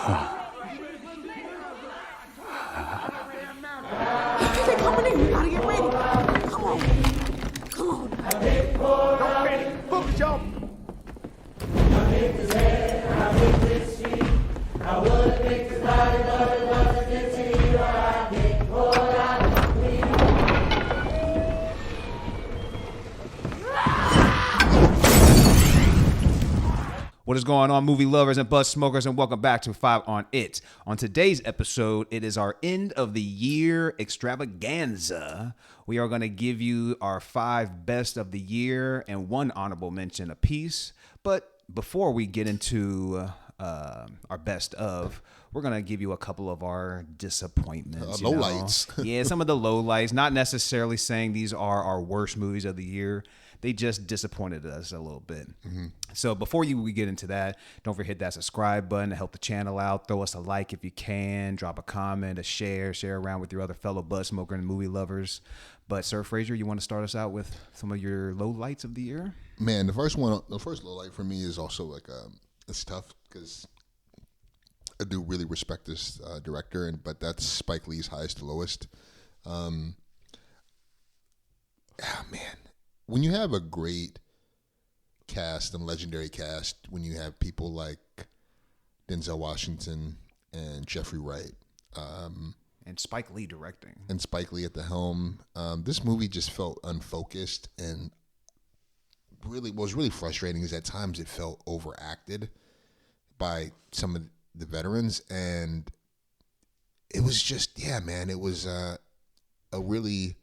They're coming in. You gotta get ready. Come on. Come on. Don't panic. Focus, y'all. What is going on, movie lovers and buzz smokers, and welcome back to 5 on It. On today's episode, it is our end of the year extravaganza. We are going to give you our 5 best of the year and 1 honorable mention apiece. But before we get into our best of, we're going to give you a couple of our disappointments. Lowlights. Yeah, some of the lowlights. Not necessarily saying these are our worst movies of the year. They just disappointed us a little bit. Mm-hmm. So before we get into that, don't forget to hit that subscribe button to help the channel out. Throw us a like if you can. Drop a comment, a share around with your other fellow buzz smoker and movie lovers. But Sir Frazier, you want to start us out with some of your lowlights of the year? Man, the first lowlight for me is also like it's tough because I do really respect this director, but that's Spike Lee's highest to lowest. Man. When you have a great cast and legendary cast, when you have people like Denzel Washington and Jeffrey Wright, and Spike Lee directing, and Spike Lee at the helm, this movie just felt unfocused and really what was really frustrating is at times it felt overacted by some of the veterans, and it was just it was a really.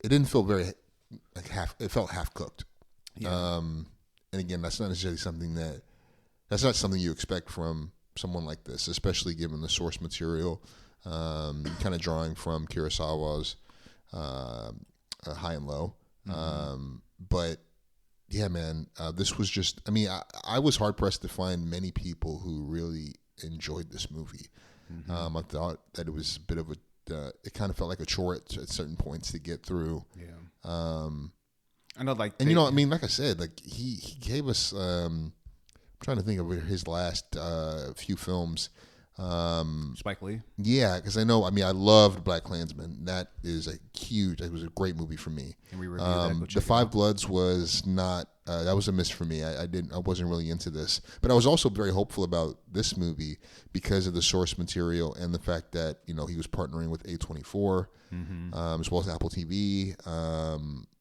It didn't feel very like half. It felt half cooked. Yeah. And again, that's not necessarily something you expect from someone like this, especially given the source material, kind of drawing from Kurosawa's High and Low. Mm-hmm. But yeah, man, this was just. I mean, I was hard pressed to find many people who really enjoyed this movie. Mm-hmm. I thought that it was a bit of a. It kind of felt like a chore at certain points to get through. Yeah. I know, like, and I mean, like I said, like he gave us. I'm trying to think of his last few films. Spike Lee. Yeah, because I know. I mean, I loved BlacKkKlansman. That is it was a great movie for me. And we reviewed that. The Five Bloods was not. That was a miss for me. I wasn't really into this, but I was also very hopeful about this movie because of the source material and the fact that he was partnering with A24, as well as Apple TV.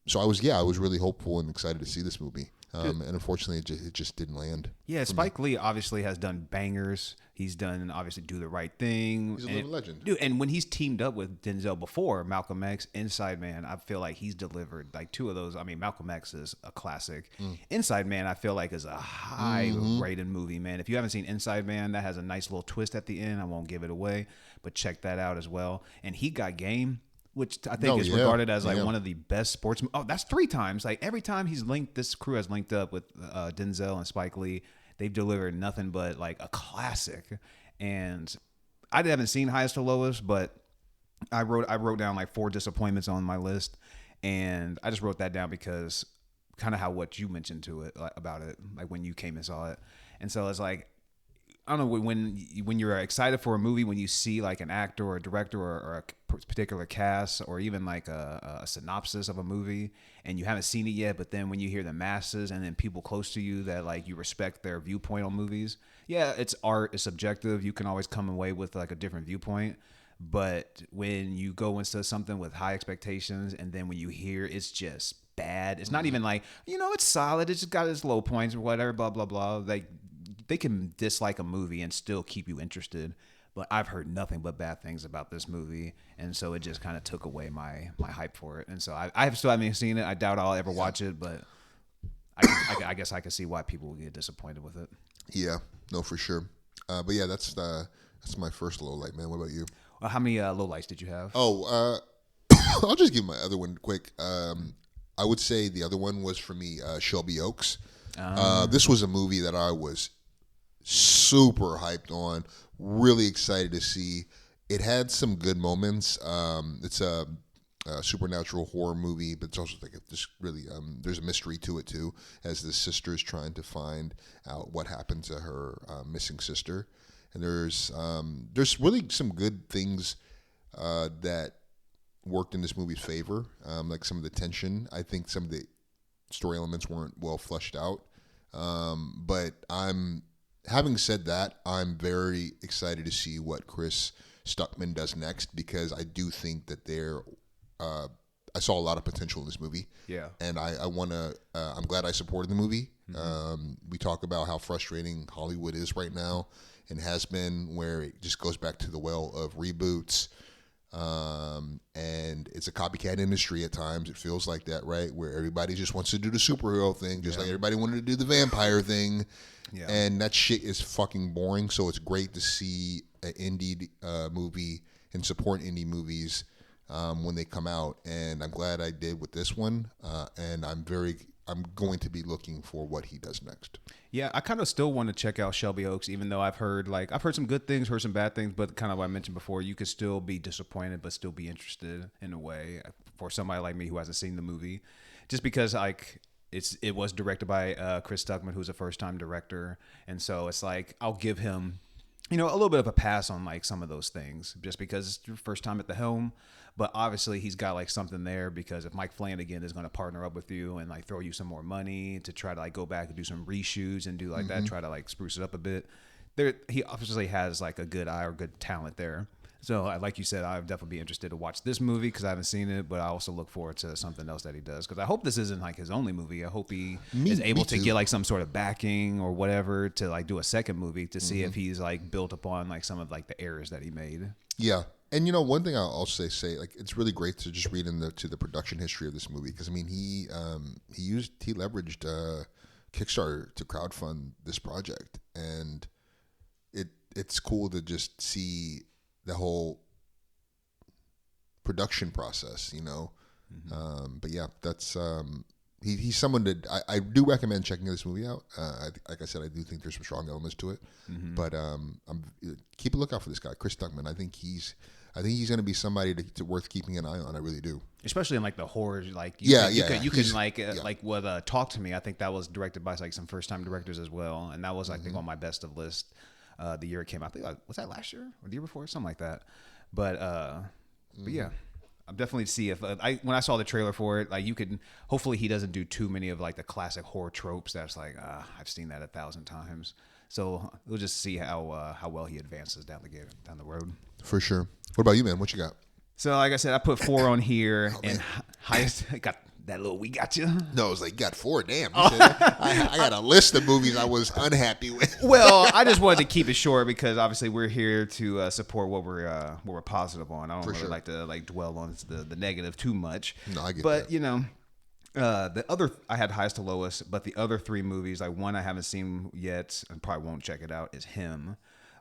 So I was really hopeful and excited to see this movie. And unfortunately, it just didn't land. Yeah, Spike Lee obviously has done bangers. He's done, obviously, Do the Right Thing. He's a living legend. Dude, and when he's teamed up with Denzel before, Malcolm X, Inside Man, I feel like he's delivered. Like 2 of those. I mean, Malcolm X is a classic. Inside Man, I feel like, is a high-rated movie, man. If you haven't seen Inside Man, that has a nice little twist at the end. I won't give it away, but check that out as well. And He Got Game, which I think is regarded as like one of the best sports. Oh, that's 3 times. Like every time this crew has linked up with Denzel and Spike Lee, they've delivered nothing but like a classic. And I haven't seen Highest to Lowest, but I wrote down like 4 disappointments on my list, and I just wrote that down because kind of what you mentioned to it about it, like when you came and saw it, and so it's like. I don't know, when you're excited for a movie, when you see like an actor or a director or a particular cast or even like a synopsis of a movie and you haven't seen it yet, but then when you hear the masses and then people close to you that like you respect their viewpoint on movies, yeah, it's art, it's subjective. You can always come away with like a different viewpoint. But when you go into something with high expectations and then when you hear it's just bad, it's not even like, it's solid, it's just got its low points or whatever, blah, blah, blah. Like, they can dislike a movie and still keep you interested, but I've heard nothing but bad things about this movie, and so it just kind of took away my hype for it. And so I still haven't seen it. I doubt I'll ever watch it, but I guess I can see why people will get disappointed with it. Yeah, no, for sure. But yeah, that's my first low light, man. What about you? Well, how many low lights did you have? Oh, I'll just give my other one quick. I would say the other one was for me, Shelby Oaks. This was a movie that I was super hyped on, really excited to see. It had some good moments. It's a supernatural horror movie, but it's also like this really there's a mystery to it too, as the sister is trying to find out what happened to her missing sister, and there's really some good things that worked in this movie's favor, like some of the tension. I think some of the story elements weren't well fleshed out, but having said that, I'm very excited to see what Chris Stuckman does next, because I do think that I saw a lot of potential in this movie. Yeah. And I'm glad I supported the movie. We talk about how frustrating Hollywood is right now and has been, where it just goes back to the well of reboots. And it's a copycat industry at times. It feels like that, right? Where everybody just wants to do the superhero thing, just like everybody wanted to do the vampire thing. Yeah. And that shit is fucking boring. So it's great to see an indie movie and support indie movies when they come out. And I'm glad I did with this one. And I'm going to be looking for what he does next. Yeah, I kind of still want to check out Shelby Oaks, even though I've heard some good things, heard some bad things, but kind of what I mentioned before, you could still be disappointed, but still be interested in a way for somebody like me who hasn't seen the movie, just because it was directed by Chris Stuckman, who's a first-time director, and so it's like I'll give him, a little bit of a pass on like some of those things, just because it's your first time at the helm. But obviously he's got like something there, because if Mike Flanagan is going to partner up with you and like throw you some more money to try to like go back and do some reshoots and do like that, try to like spruce it up a bit, he obviously has like a good eye or good talent there. So like you said, I'd definitely be interested to watch this movie because I haven't seen it, but I also look forward to something else that he does, because I hope this isn't like his only movie. I hope he is able to get like some sort of backing or whatever to like do a second movie to see if he's like built upon like some of like the errors that he made. Yeah. And one thing I'll also say, like, it's really great to just read into the production history of this movie, because I mean he leveraged Kickstarter to crowdfund this project, and it's cool to just see the whole production process, But yeah, that's he's someone that I do recommend checking this movie out. Like I said, I do think there's some strong elements to it, but keep a lookout for this guy, Chris Stuckman. I think he's going to be somebody to worth keeping an eye on. I really do. Especially in like the horror, like you can like what Talk to Me. I think that was directed by like some first time directors as well, and that was I think on my best of list the year it came out. I think was that last year or the year before, something like that. But yeah. I'm definitely see if when I saw the trailer for it, like hopefully he doesn't do too many of like the classic horror tropes. That's like I've seen that 1,000 times. So we'll just see how well he advances down the road. For sure. What about you, man? What you got? So like I said, I put 4 on here, and highest got that little we got you. No, it was like you got 4. Damn. I got a list of movies I was unhappy with. Well, I just wanted to keep it short because obviously we're here to support what we're positive on. I don't really like to like dwell on the negative too much. No, I get that. But the other I had highest to lowest, but the other 3 movies, like one I haven't seen yet and probably won't check it out, is Him.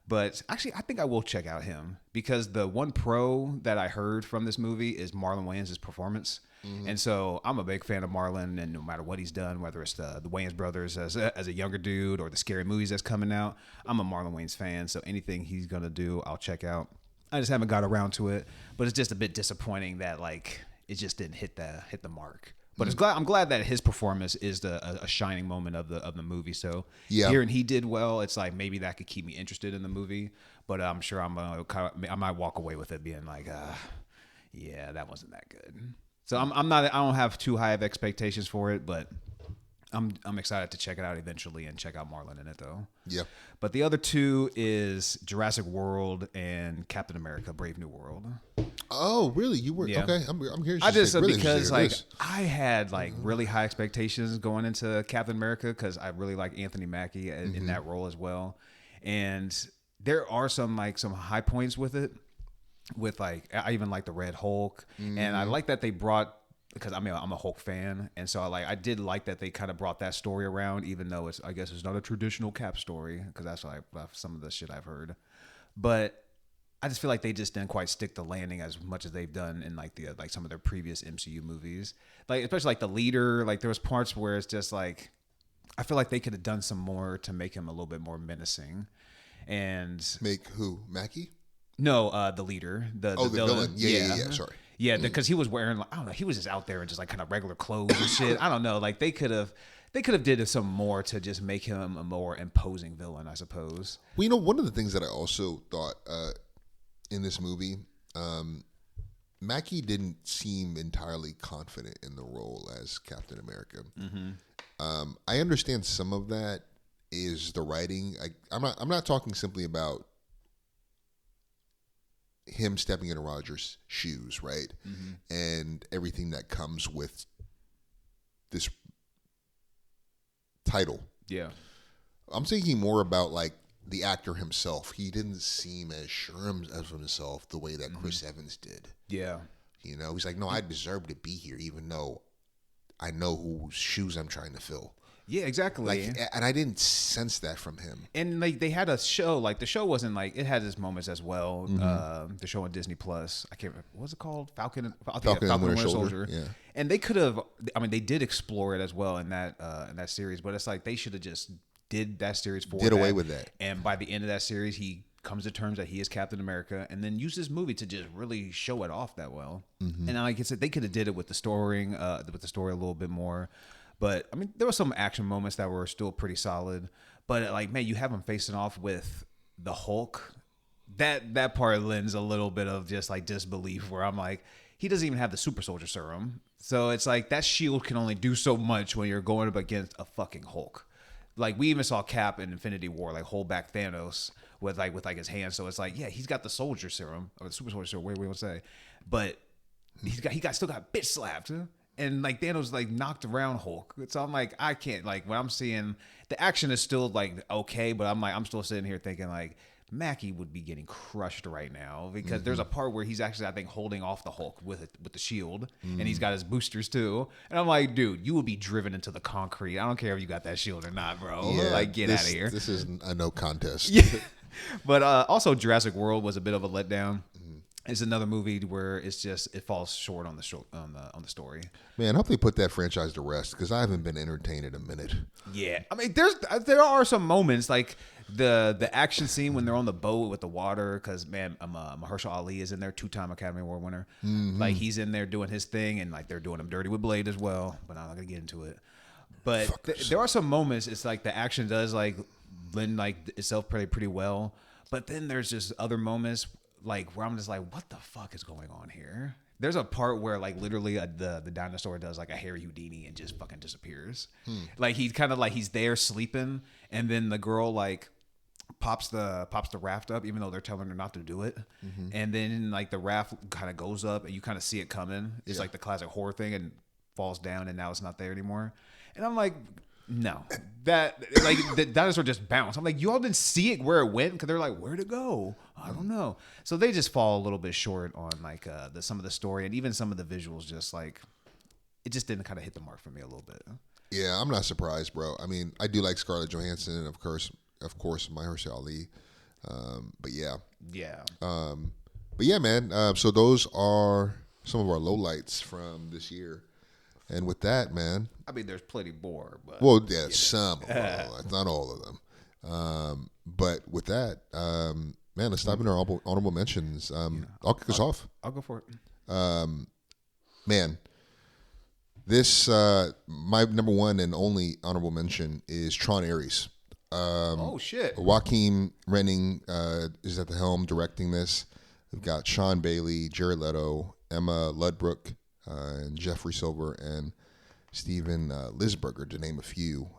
But actually, I think I will check out Him, because the one pro that I heard from this movie is Marlon Wayans' performance. And so I'm a big fan of Marlon, and no matter what he's done, whether it's the Wayans brothers as a younger dude or the scary movies that's coming out, I'm a Marlon Wayans fan. So anything he's going to do, I'll check out. I just haven't got around to it, but it's just a bit disappointing that like it just didn't hit the mark. But I'm glad that his performance is a shining moment of the movie. So hearing he did well, it's like maybe that could keep me interested in the movie. But I'm sure I might walk away with it being like, yeah, that wasn't that good. So I don't have too high of expectations for it, but I'm excited to check it out eventually and check out Marlon in it though. Yeah. But the other 2 is Jurassic World and Captain America: Brave New World. Oh, really? You were okay? I'm curious. I just because like I had like really high expectations going into Captain America, because I really like Anthony Mackie in that role as well, and there are some high points with it. With like I even like the Red Hulk, and I like that they brought, because I'm a Hulk fan, and so I did like that they kind of brought that story around, even though I guess it's not a traditional Cap story, because that's like some of the shit I've heard. But I just feel like they just didn't quite stick the landing as much as they've done in like some of their previous MCU movies, like especially like the leader. Like there was parts where it's just like I feel like they could have done some more to make him a little bit more menacing. And make who? Mackie? No, the leader. The villain. Yeah. Sorry. Yeah, because he was wearing, like, I don't know, he was just out there in just like kind of regular clothes and shit. I don't know, like they could have did some more to just make him a more imposing villain, I suppose. Well, you know, one of the things that I also thought in this movie, Mackie didn't seem entirely confident in the role as Captain America. I understand some of that is the writing. I'm not talking simply about him stepping into Roger's shoes, right? And everything that comes with this title. Yeah. I'm thinking more about like the actor himself. He didn't seem as sure of himself the way that Chris Evans did. Yeah. You know, he's like, no, I deserve to be here, even though I know whose shoes I'm trying to fill. Yeah, exactly. Like, and I didn't sense that from him. And like they had a show, like the show wasn't like, it had its moments as well. The show on Disney Plus, I can't remember, what was it called? Falcon and Winter Soldier. Yeah. And they could have, I mean, they did explore it as well in that series, but it's like they should have just did that series for Did away with that. And by the end of that series, he comes to terms that he is Captain America, and then use this movie to just really show it off that well. And like I said, they could have did it with the story a little bit more. But I mean, there were some action moments that were still pretty solid. But like, man, you have him facing off with the Hulk. That part lends a little bit of just like disbelief, where I'm like, he doesn't even have the super soldier serum. So it's like that shield can only do so much when you're going up against a fucking Hulk. Like we even saw Cap in Infinity War like hold back Thanos with his hands. So it's like, yeah, he's got the soldier serum or the super soldier serum, whatever we want to say, but he still got bitch slapped. Huh? And like Thanos like knocked around Hulk. So I'm like, I can't, like when I'm seeing the action is still like okay, but I'm still sitting here thinking like Mackie would be getting crushed right now, because there's a part where he's actually, I think, holding off the Hulk with the shield, and he's got his boosters too. And I'm like, dude, you will be driven into the concrete. I don't care if you got that shield or not, bro. Yeah, like get out of here. This is a no contest. Yeah. But also Jurassic World was a bit of a letdown. It's another movie where it falls short on the story. Man, I hope they put that franchise to rest, because I haven't been entertained in a minute. Yeah, I mean, there are some moments like the action scene when they're on the boat with the water, because man, Mahershala Ali is in there, 2-time Academy Award winner. Like he's in there doing his thing, and like they're doing him dirty with Blade as well. But I'm not gonna get into it. But there are some moments. It's like the action does like lend like itself pretty well. But then there's just other moments like where I'm just like, what the fuck is going on here? There's a part where like literally the dinosaur does like a Harry Houdini and just fucking disappears. Like he's kind of like he's there sleeping, and then the girl like pops the raft up, even though they're telling her not to do it. And then like the raft kind of goes up, and you kind of see it coming. It's like the classic horror thing, and falls down, and now it's not there anymore. And I'm like, no, that like the dinosaur just bounced. I'm like, you all didn't see it where it went, because they're like, where'd it go? I don't know. So they just fall a little bit short on like some of the story, and even some of the visuals. Just like it just didn't kind of hit the mark for me a little bit. Yeah, I'm not surprised, bro. I mean, I do like Scarlett Johansson, and of course, Mahershala Ali. But yeah, man. So those are some of our lowlights from this year. And with that, man, I mean, there's plenty more, but some of them, not all of them. But with that, man, let's dive into our honorable mentions. I'll kick us off. I'll go for it. Man, this my number one and only honorable mention is Tron Ares. Oh shit! Joaquin Renning is at the helm directing this. We've got Sean Bailey, Jared Leto, Emma Ludbrook, and Jeffrey Silver, and Steven Lisberger, to name a few.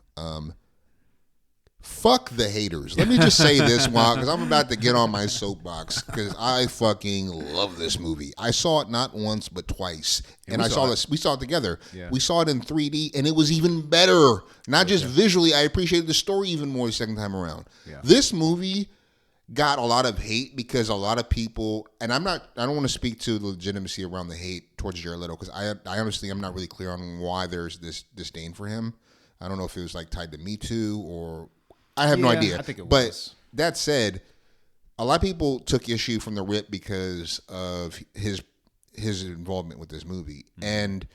Fuck the haters. Let me just say this, because I'm about to get on my soapbox, because I fucking love this movie. I saw it not once but twice, and we saw it together. Yeah. We saw it in 3D, and it was even better. Not just visually, I appreciated the story even more the second time around. Yeah. This movie got a lot of hate because a lot of people, and I don't want to speak to the legitimacy around the hate towards Jared Leto, because I honestly, I'm not really clear on why there's this disdain for him. I don't know if it was like tied to Me Too, or I have no idea. I think it was. But that said, a lot of people took issue from the rip because of his involvement with this movie. And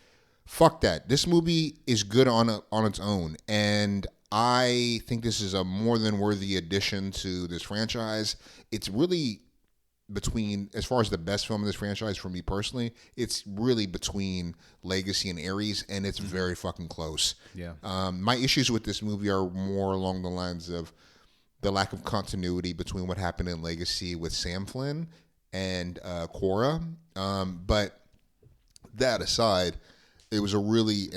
fuck that. This movie is good on its own, and I think this is a more than worthy addition to this franchise. It's really between, as far as the best film in this franchise for me personally, it's really between Legacy and Ares, and it's very fucking close. Yeah. My issues with this movie are more along the lines of the lack of continuity between what happened in Legacy with Sam Flynn and Cora. But that aside, it was a really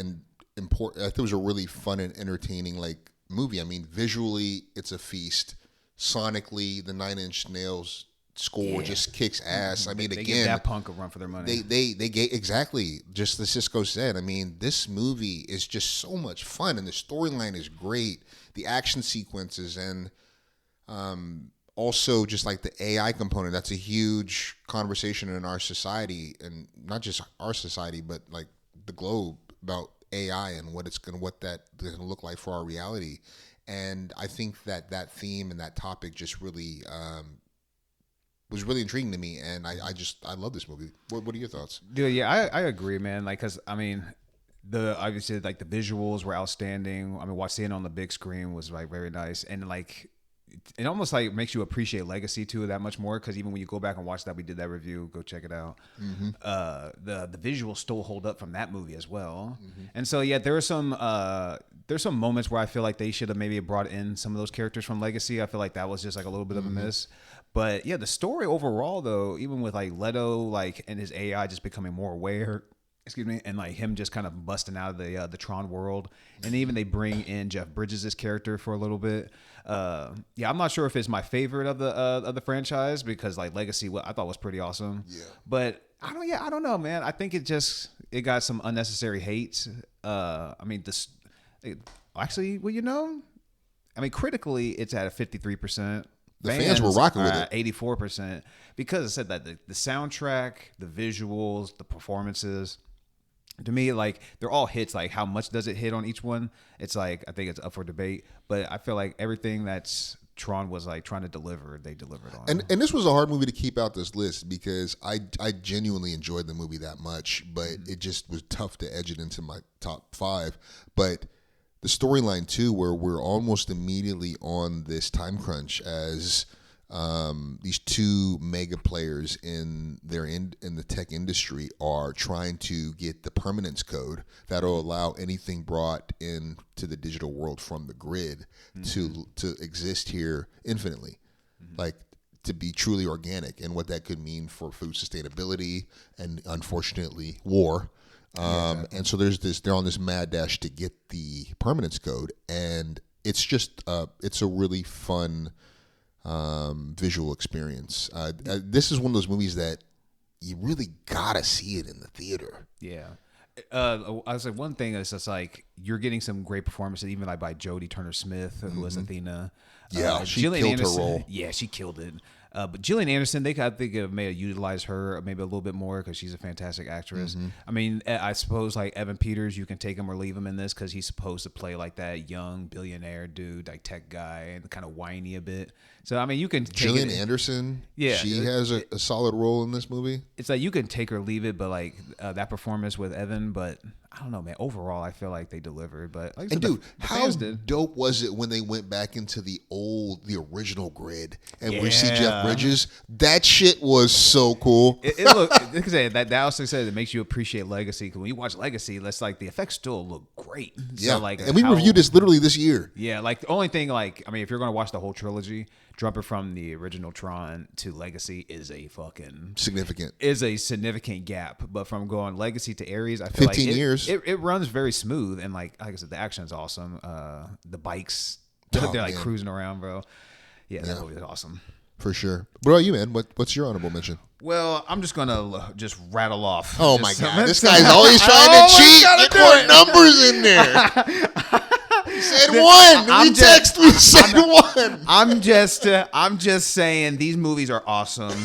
important. I think it was a really fun and entertaining movie. I mean, visually, it's a feast. Sonically, the Nine Inch Nails score just kicks ass. I mean, they again, give that punk a run for their money. They get exactly just as Cisco said. I mean, this movie is just so much fun, and the storyline is great. The action sequences, and also just like the AI component. That's a huge conversation in our society, and not just our society, but like the globe, about AI and what that gonna look like for our reality. And I think that theme and that topic just really was really intriguing to me, and I love this movie. What are your thoughts? Dude, yeah, I agree, man. Like, cause I mean, obviously like the visuals were outstanding. I mean, seeing it on the big screen was like very nice, and like it almost like makes you appreciate Legacy too that much more. Because even when you go back and watch that, we did that review. Go check it out. Mm-hmm. The visuals still hold up from that movie as well. Mm-hmm. And so yeah, there's some moments where I feel like they should have maybe brought in some of those characters from Legacy. I feel like that was just like a little bit of a miss. But yeah, the story overall though, even with like Leto like and his AI just becoming more aware. Excuse me, and like him just kind of busting out of the Tron world, and even they bring in Jeff Bridges' character for a little bit. Yeah, I'm not sure if it's my favorite of the franchise, because like Legacy, I thought was pretty awesome. Yeah, but I don't know, man. I think it got some unnecessary hate. I mean, actually, well, I mean, critically, it's at a 53%. The fans were rocking with it. 84%, because I said that the soundtrack, the visuals, the performances. To me, like they're all hits. Like how much does it hit on each one? It's like I think it's up for debate. But I feel like everything that's Tron was like trying to deliver, they delivered on. And this was a hard movie to keep out this list, because I genuinely enjoyed the movie that much, but it just was tough to edge it into my top 5. But the storyline too, where we're almost immediately on this time crunch as these two mega players in the tech industry are trying to get the permanence code that'll allow anything brought into the digital world from the grid to exist here infinitely, like to be truly organic, and what that could mean for food sustainability and unfortunately war. And so they're on this mad dash to get the permanence code, and it's just it's a really fun visual experience. This is one of those movies that you really gotta see it in the theater. Yeah. I was like, one thing is just like you're getting some great performances, even like by Jodie Turner-Smith, who was Athena. Yeah, she Gillian killed Anderson, her role. Yeah, she killed it. But Gillian Anderson, I think may have utilized her maybe a little bit more, because she's a fantastic actress. I mean, I suppose like Evan Peters, you can take him or leave him in this, because he's supposed to play like that young billionaire dude, like tech guy, and kind of whiny a bit. So I mean, you can take Gillian Anderson. Yeah, she has a solid role in this movie. It's like you can take or leave it, but like that performance with Evan, but I don't know, man. Overall, I feel like they delivered. But like I said, dude, how dope was it when they went back into the original grid and we see Jeff Bridges? That shit was so cool. It looked, that also said it makes you appreciate Legacy, because when you watch Legacy, that's like the effects still look great. Yeah, so like, and we reviewed this literally this year. Yeah, like the only thing, like, I mean, if you're gonna watch the whole trilogy, jumping from the original Tron to Legacy is a significant gap. But from going Legacy to Ares, I feel 15 like years. It runs very smooth, and like I said, the action is awesome. The bikes, they're like cruising around, bro. Yeah, that movie is awesome. For sure. What about you, man? What's your honorable mention? Well, I'm just gonna just rattle off. Oh my god, this guy's always trying to cheat. Get more numbers in there. Said one. We text. We said one. I'm just saying these movies are awesome.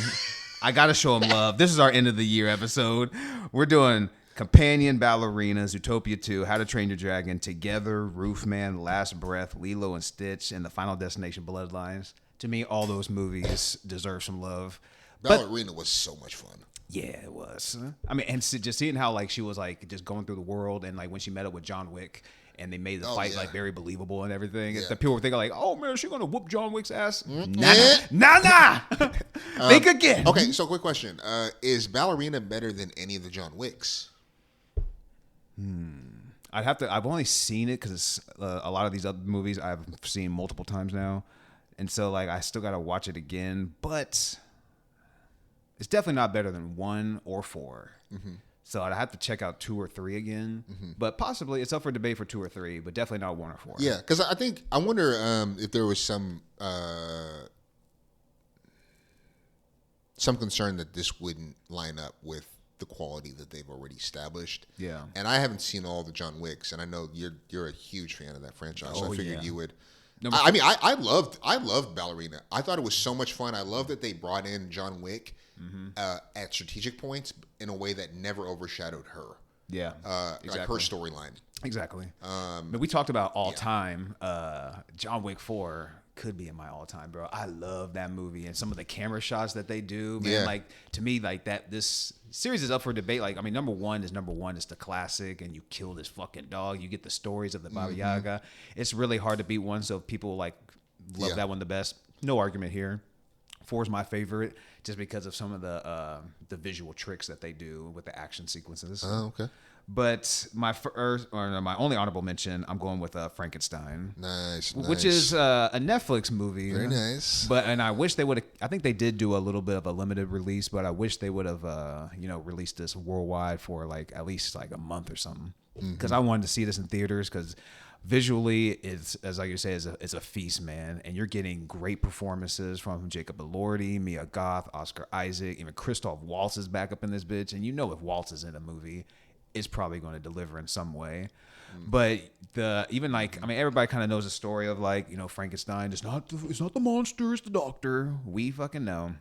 I gotta show them love. This is our end of the year episode. We're doing Companion, Ballerinas, Zootopia 2, How to Train Your Dragon, Together, Roofman, Last Breath, Lilo and Stitch, and The Final Destination: Bloodlines. To me, all those movies deserve some love. Ballerina was so much fun. Yeah, it was. I mean, and just seeing how like she was like just going through the world, and like when she met up with John Wick. and they made the fight like very believable and everything. Yeah. The people were thinking like, "Oh man, is she gonna whoop John Wick's ass?" Nah. Think again. Okay, so quick question: is Ballerina better than any of the John Wicks? I'd have to. I've only seen it because a lot of these other movies I've seen multiple times now, and so like I still gotta watch it again. But it's definitely not better than 1 or 4. So I'd have to check out 2 or 3 again. But possibly it's up for debate for 2 or 3, but definitely not 1 or 4. Yeah, because I wonder if there was some concern that this wouldn't line up with the quality that they've already established. Yeah. And I haven't seen all the John Wicks, and I know you're a huge fan of that franchise. So I figured you would. I loved Ballerina. I thought it was so much fun. I love that they brought in John Wick at strategic points in a way that never overshadowed her. Yeah. Exactly. Like her storyline. Exactly. But we talked about all time. John Wick 4 could be in my all time, bro. I love that movie and some of the camera shots that they do, man. Yeah. Like to me, like that. This series is up for debate. Like I mean, number one. It's the classic, and you kill this fucking dog. You get the stories of the Baba Yaga. It's really hard to beat one. So if people like love that one the best. No argument here. 4 is my favorite, just because of some of the visual tricks that they do with the action sequences. Oh, okay. But my only honorable mention, I'm going with Frankenstein. Nice. Which is a Netflix movie. Very nice. And I wish they would have. I think they did do a little bit of a limited release, but I wish they would have, released this worldwide for like at least like a month or something. Because I wanted to see this in theaters. Because visually, it's as like you say, it's a feast, man. And you're getting great performances from Jacob Elordi, Mia Goth, Oscar Isaac, even Christoph Waltz is back up in this bitch. And you know if Waltz is in a movie, it's probably going to deliver in some way. But everybody kind of knows the story of like, Frankenstein. It's not the monster, it's the doctor. We fucking know.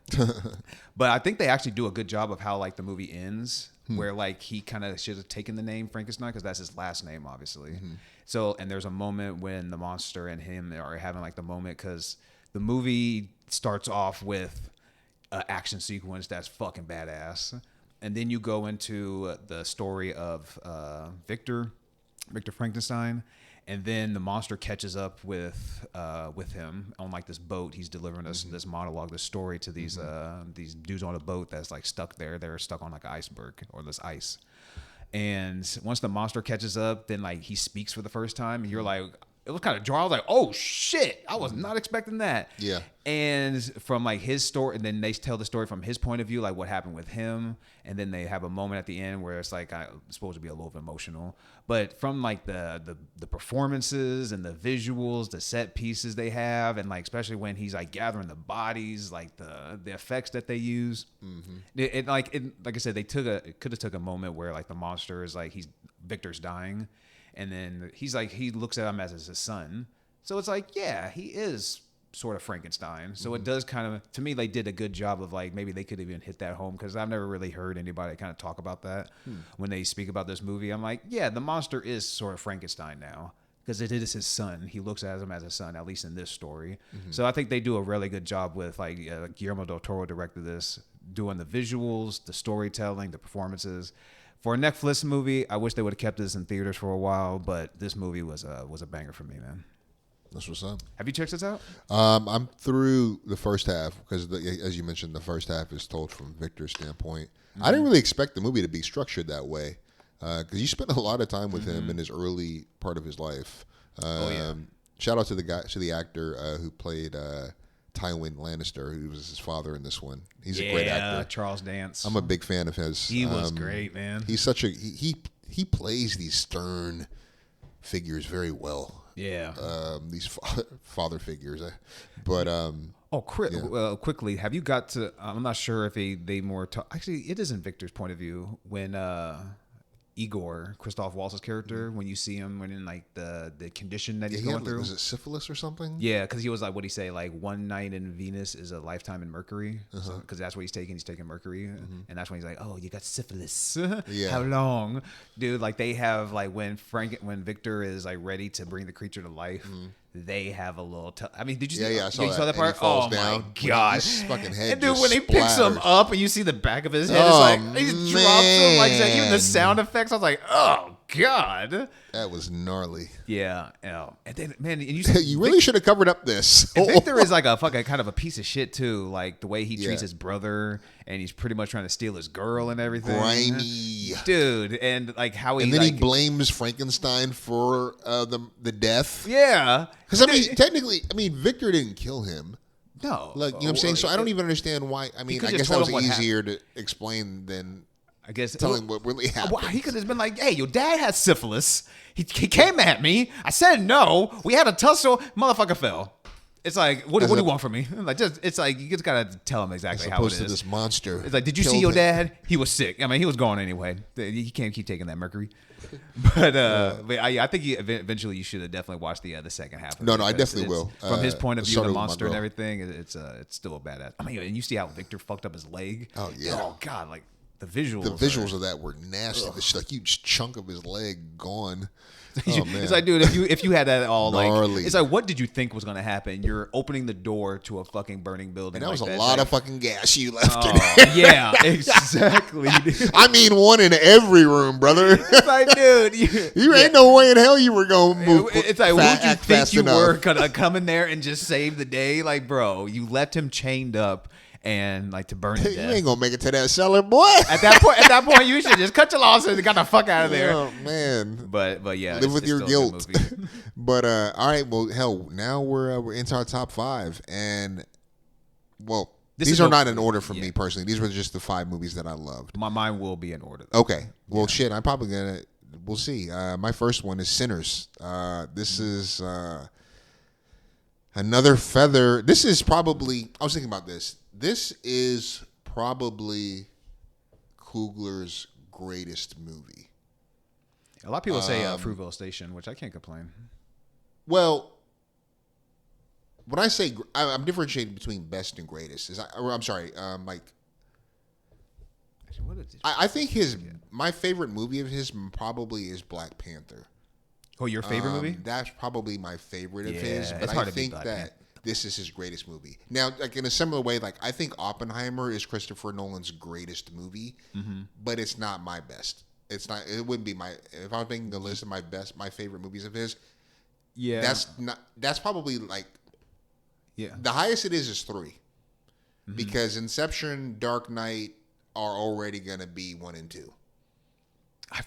But I think they actually do a good job of how like the movie ends, where like he kind of should have taken the name Frankenstein because that's his last name, obviously. So, and there's a moment when the monster and him are having like the moment because the movie starts off with an action sequence that's fucking badass. And then you go into the story of Victor Frankenstein, and then the monster catches up with him on like this boat. He's delivering us this monologue, this story to these dudes on a boat that's like stuck there. They're stuck on like an iceberg or this ice. And once the monster catches up, then like he speaks for the first time, and you're like, it was kind of dry. I was like, oh shit, I was not expecting that. Yeah. And from like his story, and then they tell the story from his point of view, like what happened with him. And then they have a moment at the end where it's like it's supposed to be a little bit emotional, but from like the performances and the visuals, the set pieces they have, and like especially when he's like gathering the bodies, like the effects that they use. Like I said, they could have took a moment where like the monster is like Victor's dying. And then he looks at him as his son. So it's like, yeah, he is sort of Frankenstein. So it does kind of, to me, they did a good job of like, maybe they could even hit that home because I've never really heard anybody kind of talk about that when they speak about this movie. I'm like, yeah, the monster is sort of Frankenstein now because it is his son. He looks at him as a son, at least in this story. So I think they do a really good job with like Guillermo del Toro directed this, doing the visuals, the storytelling, the performances. For a Netflix movie, I wish they would have kept this in theaters for a while, but this movie was a banger for me, man. That's what's up. Have you checked this out? I'm through the first half because, as you mentioned, the first half is told from Victor's standpoint. I didn't really expect the movie to be structured that way because you spent a lot of time with him in his early part of his life. Shout out to the actor who played Tywin Lannister, who was his father in this one. He's a great actor. Charles Dance. I'm a big fan of his. He was great, man. He's such a he plays these stern figures very well. Yeah. These father figures, but quickly, have you got to? I'm not sure if they more talk. Actually, it isn't Victor's point of view when Igor, Christoph Waltz's character, when you see him when in like the condition that he's going through. Was it syphilis or something? Yeah, because he was like, what'd he say? Like 1 night in Venus is a lifetime in Mercury. Because that's what he's taking. He's taking Mercury. And that's when he's like, oh, you got syphilis. Yeah. How long? Dude, like they have like when Victor is like ready to bring the creature to life, they have a little. Did you see? Yeah, I saw that part. He falls down. My God, his fucking head. And dude, just when he picks him up and you see the back of his head, it's like he drops him like that. Even the sound effects, I was like, oh God. That was gnarly. Yeah. And then, man, and You really should have covered up this. And Victor is like a fucking kind of a piece of shit too. Like the way he treats Yeah. his brother, and he's pretty much trying to steal his girl and everything. Grimy. Dude, and like how he And then like, he blames Frankenstein for the death. yeah. Because, I mean, technically, Victor didn't kill him. No. Like, you know what I'm saying? So I don't even understand why. I mean, I could've guess that told was him what easier to explain than I guess telling what really happened. Well, he could have been like, "Hey, your dad had syphilis. He came at me. I said no. We had a tussle. Motherfucker fell." It's like, what do you want from me? Like, it's like you just gotta tell him exactly how it As opposed is. to this monster. It's like, did you see killed your him. dad? He was sick. I mean, he was gone anyway. He can't keep taking that mercury. But I think eventually you should have definitely watched the second half. Of No, it, I because definitely will. From his point of view, started the with my monster and bro. everything, it's still a badass. I mean, and you see how Victor fucked up his leg. Oh, yeah. Oh God, like the visuals. The visuals of that were nasty. This like huge chunk of his leg gone. Oh, man. It's like, dude, if you had that all Gnarly. like, it's like, what did you think was gonna happen? You're opening the door to a fucking burning building. And that was like a lot of fucking gas you left in Oh, there. yeah, exactly. Dude. I mean, one in every room, brother. It's like, dude, You ain't no way in hell you were going to move. It's like, who'd you act think fast you enough. were gonna come in there and just save the day? Like, bro, you left him chained up and like to burn to You death. ain't gonna make it to that cellar, boy. At that point, you should just cut your losses and got the fuck out of there. Oh man. But yeah, Live with it's your still a good guilt. movie. But all right, well, hell, now we're into our top 5, and well, This these is are no- not in order for me yeah. personally. These were just the 5 movies that I loved. My mind will be in order. Okay, well, shit, I'm probably gonna. We'll see. My first one is Sinners. This is another feather. This is probably. I was thinking about this. This is probably Coogler's greatest movie. A lot of people say Fruitvale Station, which I can't complain. Well, when I say I'm differentiating between best and greatest. I'm sorry, like What is it? I think my favorite movie of his probably is Black Panther. Oh, your favorite movie? That's probably my favorite of Yeah, his. it's But hard I to beat think Black that Panther. this is his greatest movie. Now, like in a similar way, like I think Oppenheimer is Christopher Nolan's greatest movie, but it's not my best. It's not. It wouldn't be my. If I was making a list of my favorite movies of his, Yeah. That's probably like yeah. the highest it is 3, because Inception, Dark Knight are already gonna be 1 and 2. I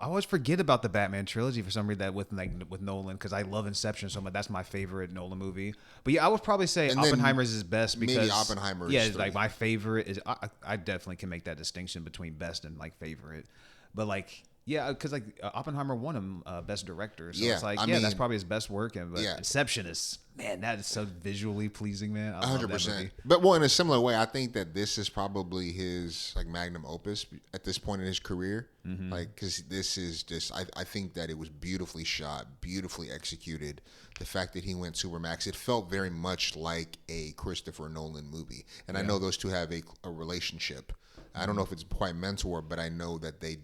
always forget about the Batman trilogy for some reason that with Nolan, because I love Inception so much. That's my favorite Nolan movie. But yeah, I would probably say And then Oppenheimer is his best because maybe Oppenheimer is yeah, three. like my favorite is I definitely can make that distinction between best and like favorite. But like yeah, because like Oppenheimer won him best director, so Yeah, it's like I that's mean, probably his best work. But yeah. Inception is that is so visually pleasing, man. I love that 100%. movie. But well, in a similar way, I think that this is probably his like magnum opus at this point in his career. Like, because this is just, I think that it was beautifully shot, beautifully executed. The fact that he went Supermax, it felt very much like a Christopher Nolan movie. And I know those two have a relationship. I don't know if it's quite mentor, but I know that they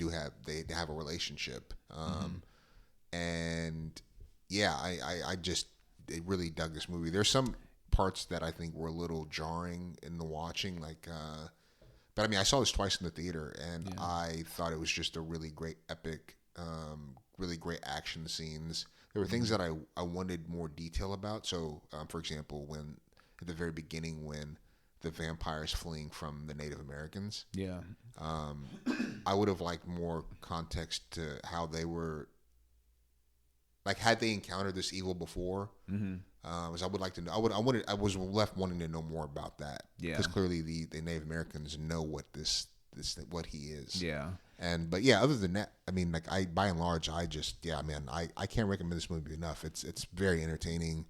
have a relationship. And yeah, I just really dug this movie. There's some parts that I think were a little jarring in the watching, like, but I mean, I saw this twice in the theater, and I thought it was just a really great, epic, really great action scenes. There were things that I wanted more detail about. So, for example, when at the very beginning, when the vampires fleeing from the Native Americans, Yeah. I would have liked more context to how they were. Like, had they encountered this evil before? As I would like to know. I was left wanting to know more about that. Yeah. Because clearly the Native Americans know what what he is. Yeah. But yeah, other than that, I mean, like by and large, I can't recommend this movie enough. It's very entertaining,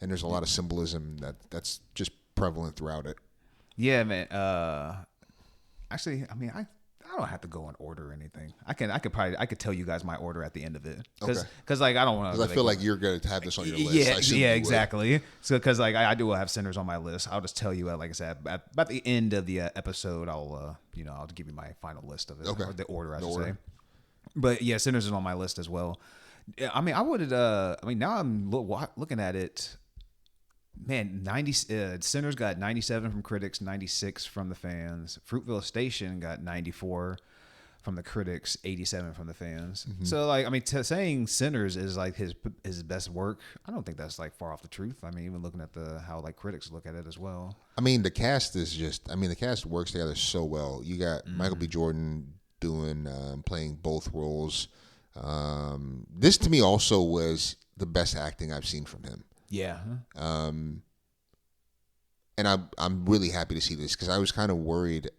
and there's a lot of symbolism that's just prevalent throughout it. Yeah, man. Actually, I mean, I don't have to go in order or anything. I could tell you guys my order at the end of it, because like I don't want to. Because I feel like you're going to have this on your list. Yeah, I assume you would. exactly. So because like I do have Sinners on my list. I'll just tell you, like I said, at the end of the episode, I'll give you my final list of it, Okay. or the order I should order. say. But yeah, Sinners is on my list as well. Yeah, I mean, now I'm looking at it. Man, Sinners got 97 from critics, 96 from the fans. Fruitvale Station got 94. from the critics, 87 from the fans. So like, I mean, saying Sinners is like his best work, I don't think that's like far off the truth. I mean, even looking at how like critics look at it as well. I mean, the cast works together so well. You got Michael B. Jordan playing both roles. This to me also was the best acting I've seen from him. Yeah. And I'm really happy to see this because I was kind of worried.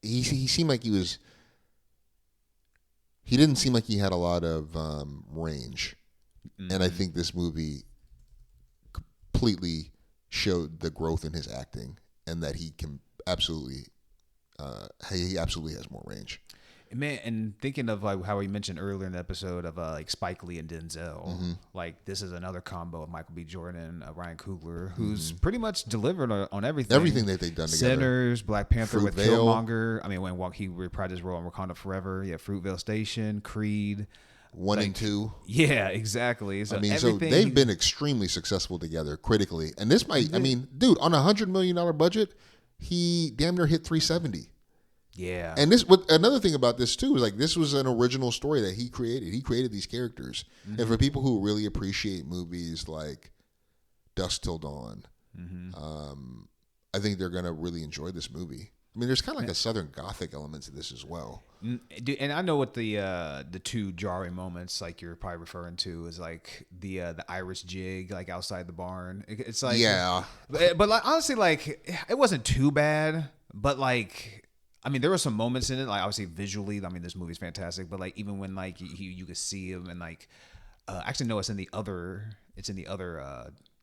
He seemed like he didn't seem like he had a lot of range, and I think this movie completely showed the growth in his acting and that he can absolutely has more range. Man, and thinking of like how we mentioned earlier in the episode of like Spike Lee and Denzel, like this is another combo of Michael B. Jordan, Ryan Coogler, who's pretty much delivered on everything. Everything that they've done together. Sinners, Black Panther with Fruitvale. Killmonger. I mean, when he reprised his role in Wakanda Forever. Yeah, Fruitvale Station, Creed. 1 and 2. Yeah, exactly. So I mean, so they've been extremely successful together critically, and this might. I mean, dude, on $100 million budget, he damn near hit 370. Yeah. And another thing about this too is like this was an original story that he created. He created these characters, and for people who really appreciate movies like Dusk Till Dawn, I think they're gonna really enjoy this movie. I mean, there's kind of like a Southern Gothic element to this as well. And I know what the two jarring moments like you're probably referring to is like the Irish jig like outside the barn. It's like but like honestly like it wasn't too bad, but like. I mean, there were some moments in it, like obviously visually. I mean, this movie's fantastic, but like even when like you could see him and like, actually no, it's in the other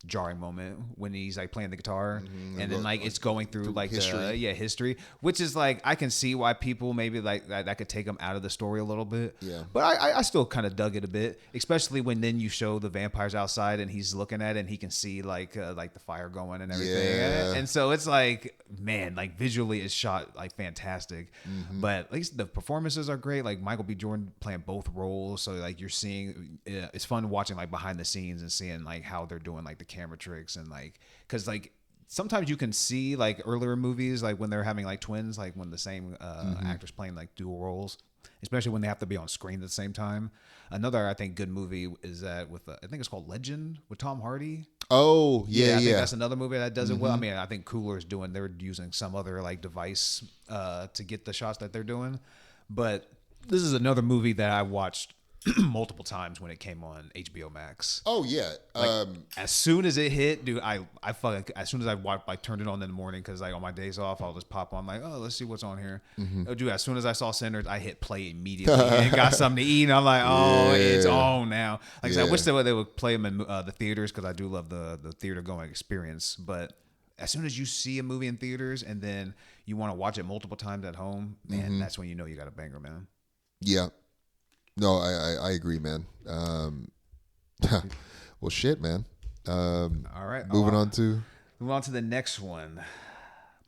jarring moment when he's like playing the guitar and then like it's going through like history, which is like I can see why people maybe like that could take him out of the story a little bit. Yeah. But I still kind of dug it a bit, especially when then you show the vampires outside and he's looking at it and he can see like the fire going and everything. Yeah. And so it's like, man, like visually it's shot like fantastic, but at least the performances are great. Like Michael B. Jordan playing both roles. So like you're seeing, it's fun watching like behind the scenes and seeing like how they're doing like the camera tricks and like because like sometimes you can see like earlier movies like when they're having like twins, like when the same actors playing like dual roles, especially when they have to be on screen at the same time. Another I think good movie is that with I think it's called Legend with Tom Hardy. Oh yeah, I think that's another movie that does it well. I mean, I think they're using some other like device to get the shots that they're doing, but this is another movie that I watched multiple times when it came on HBO Max. Oh yeah. Like, as soon as it hit, dude, I fucking as soon as I turned it on in the morning because like on my days off, I'll just pop on like, oh, let's see what's on here. Oh, dude, as soon as I saw Sinners, I hit play immediately and got something to eat. And I'm like, oh, it's on now. Like I said, I wish they would play them in the theaters because I do love the theater going experience. But as soon as you see a movie in theaters and then you want to watch it multiple times at home, man, that's when you know you got a banger, man. Yeah. No, I agree, man. Well, shit, man. All right. Moving on to the next one.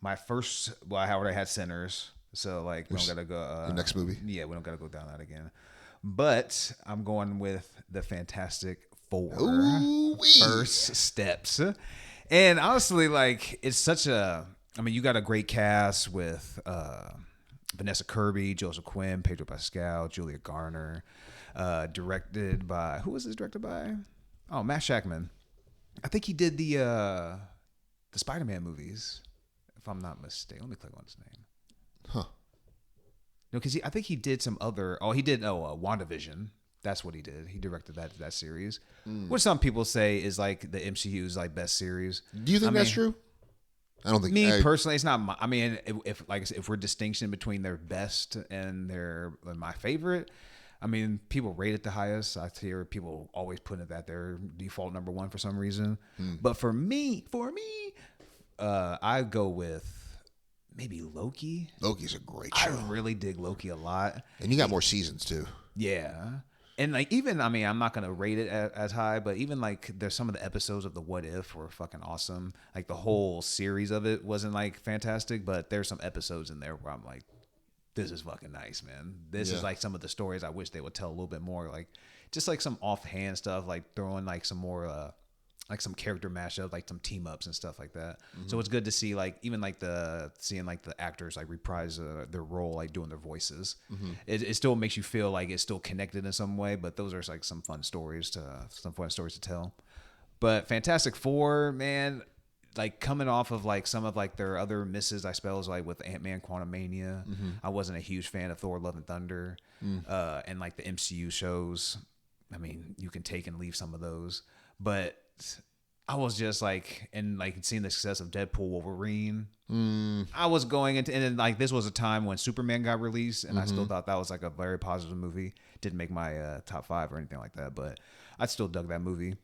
My first, well, I already had Sinners, so like we don't gotta go. the next movie. Yeah, we don't gotta go down that again. But I'm going with the Fantastic Four. Ooh-wee. First Steps, and honestly, like it's such a. I mean, you got a great cast with. Vanessa Kirby, Joseph Quinn, Pedro Pascal, Julia Garner. Directed by who was this directed by? Oh, Matt Shakman. I think he did the Spider-Man movies, if I'm not mistaken. Let me click on his name. Huh. No, because I think he did some other. Oh, he did. WandaVision. That's what he did. He directed that series, which some people say is like the MCU's like best series. Do you think that's true? I don't think personally, it's not my. I mean, if we're distinction between their best and my favorite, I mean, people rate it the highest. I hear people always put it at their default number one for some reason. But for me, I go with maybe Loki. Loki's a great show. I really dig Loki a lot, and you got more seasons too. Yeah. And like even I mean I'm not gonna rate it as high, but even like there's some of the episodes of the What If were fucking awesome. Like the whole series of it wasn't like fantastic, but there's some episodes in there where I'm like, this is fucking nice, man. This is like some of the stories I wish they would tell a little bit more. Like just like some offhand stuff, like throwing like some more like some character mashup, like some team ups and stuff like that. So it's good to see like even like seeing like the actors like reprise their role, like doing their voices. It still makes you feel like it's still connected in some way, but those are like some fun stories to tell. But Fantastic Four, man, like coming off of like some of like their other misses, I suppose, like with Ant-Man Quantumania, I wasn't a huge fan of Thor Love and Thunder, and like the MCU shows. I mean, you can take and leave some of those, but I was just like, and like seeing the success of Deadpool Wolverine, I was going into, and then like this was a time when Superman got released, and I still thought that was like a very positive movie. Didn't make my top 5 or anything like that, but I still dug that movie.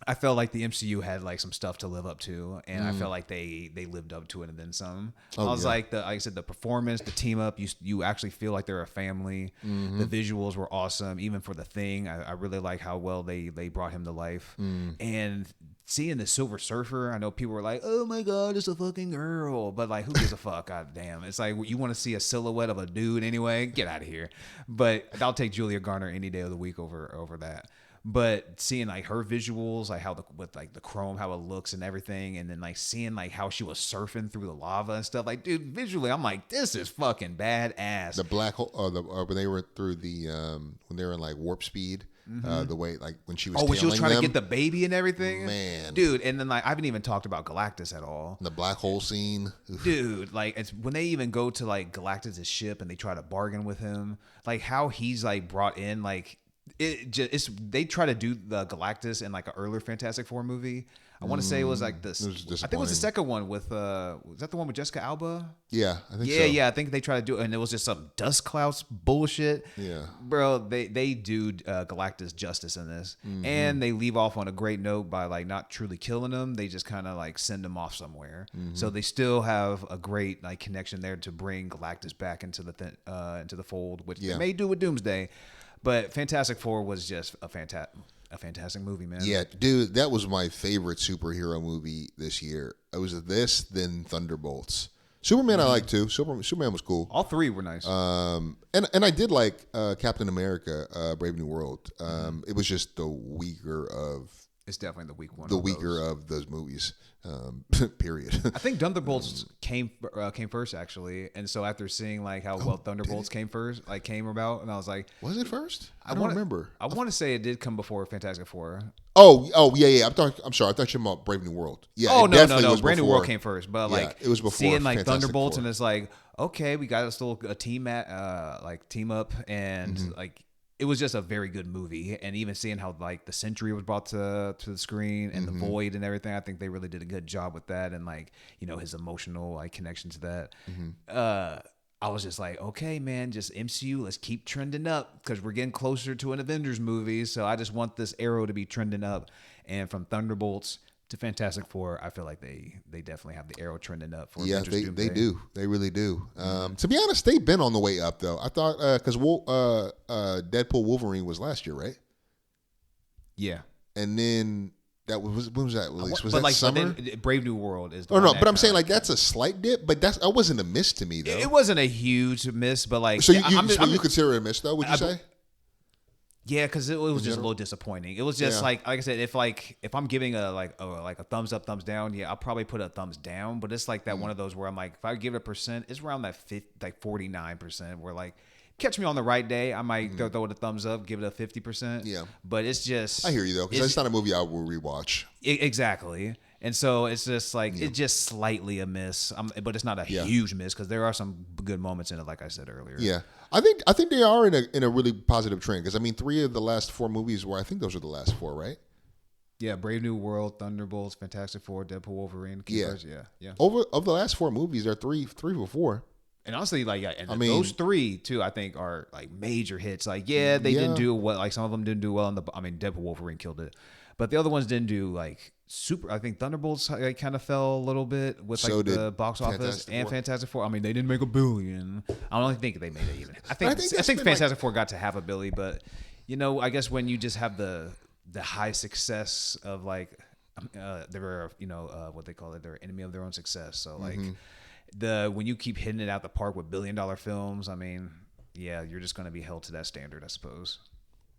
I felt like the MCU had like some stuff to live up to, and I felt like they lived up to it and then some. I was like I said, the performance, the team up, you actually feel like they're a family. The visuals were awesome, even for The Thing. I really like how well they brought him to life. And seeing the Silver Surfer, I know people were like, "Oh my God, it's a fucking girl," but like, who gives a fuck? God damn, it's like you want to see a silhouette of a dude anyway. Get out of here. But I'll take Julia Garner any day of the week over that. But seeing like her visuals, like with like the chrome, how it looks and everything, and then like seeing like how she was surfing through the lava and stuff, like, dude, visually, I'm like, this is fucking badass. The black hole, when they were through the when they were in like warp speed, the way like when she was when she was trying them, to get the baby and everything, man, dude. And then like I haven't even talked about Galactus at all. The black hole scene, dude. Like it's when they even go to like Galactus' ship and they try to bargain with him, like how he's like brought in, like. They try to do the Galactus in like an earlier Fantastic Four movie. I want to say it was like this. I think it was the second one with was that the one with Jessica Alba? Yeah, I think so. Yeah. I think they tried to do it, and it was just some dust clouds bullshit. Yeah, bro, they do Galactus justice in this, and they leave off on a great note by like not truly killing him. They just kind of like send him off somewhere. So they still have a great like connection there to bring Galactus back into the fold, which they may do with Doomsday. But Fantastic Four was just a fantastic movie, man. Yeah, dude, that was my favorite superhero movie this year. It was this, then Thunderbolts. Superman I liked too. Superman was cool. All 3 were nice. And I did like Captain America, Brave New World. It was just the weaker of. It's definitely the weak one. The weaker of those movies. Period. I think Thunderbolts came first actually, and so after seeing like how well Thunderbolts came about, and I was like, was it first? I don't remember. I want to say it did come before Fantastic Four. Oh yeah. I'm sorry. I thought you were about Brave New World. Yeah. Oh no. Brave New World came first, but like it was before seeing like Fantastic Thunderbolts, Four. and it's like, okay, we got a still a team up, and like. It was just a very good movie, and even seeing how like the Sentry was brought to the screen and the Void and everything, I think they really did a good job with that, and like his emotional like connection to that. I was just like, okay, man, just MCU, let's keep trending up because we're getting closer to an Avengers movie, so I just want this arrow to be trending up. And from Thunderbolts to Fantastic Four, I feel like they definitely have the arrow trending up for Avengers they do. They really do. To be honest, they've been on the way up though. I thought because Deadpool Wolverine was last year, right? Yeah. And then that was when was that released? Was but that like, summer? But then Brave New World is. But I'm saying like that's a slight dip, but that wasn't a miss to me though. It wasn't a huge miss, but like. So you consider it a miss though? Would you say? Yeah, because it was just a little disappointing. It was just like I said, if I'm giving a thumbs up, thumbs down, yeah, I'll probably put a thumbs down. But it's like that one of those where I'm like, if I give it a percent, it's around that 49%. Where like, catch me on the right day, I might throw it a thumbs up, give it a 50%. Yeah, but it's just I hear you though, because it's not a movie I will rewatch. Exactly. And so it's just like it's just slightly a miss, but it's not a huge miss because there are some good moments in it, like I said earlier. Yeah, I think they are in a really positive trend because I mean 3 of the last 4 movies were I think those are the last 4, right? Yeah, Brave New World, Thunderbolts, Fantastic Four, Deadpool, Wolverine. Yeah. Of the last 4 movies, there are 3 or 4. And honestly, like, those 3 too, I think are like major hits. Like, they didn't do well. Like some of them didn't do well. Deadpool, Wolverine killed it, but the other ones didn't do like super. I think Thunderbolts like, kind of fell a little bit with like the box office Fantastic Four. I mean, they didn't make $1 billion. I don't think they made it even. I think Fantastic Four got to $500 million, but I guess when you just have the high success of like they're what they call it, they're enemy of their own success. So like when you keep hitting it out the park with $1 billion films, I mean, yeah, you're just going to be held to that standard, I suppose.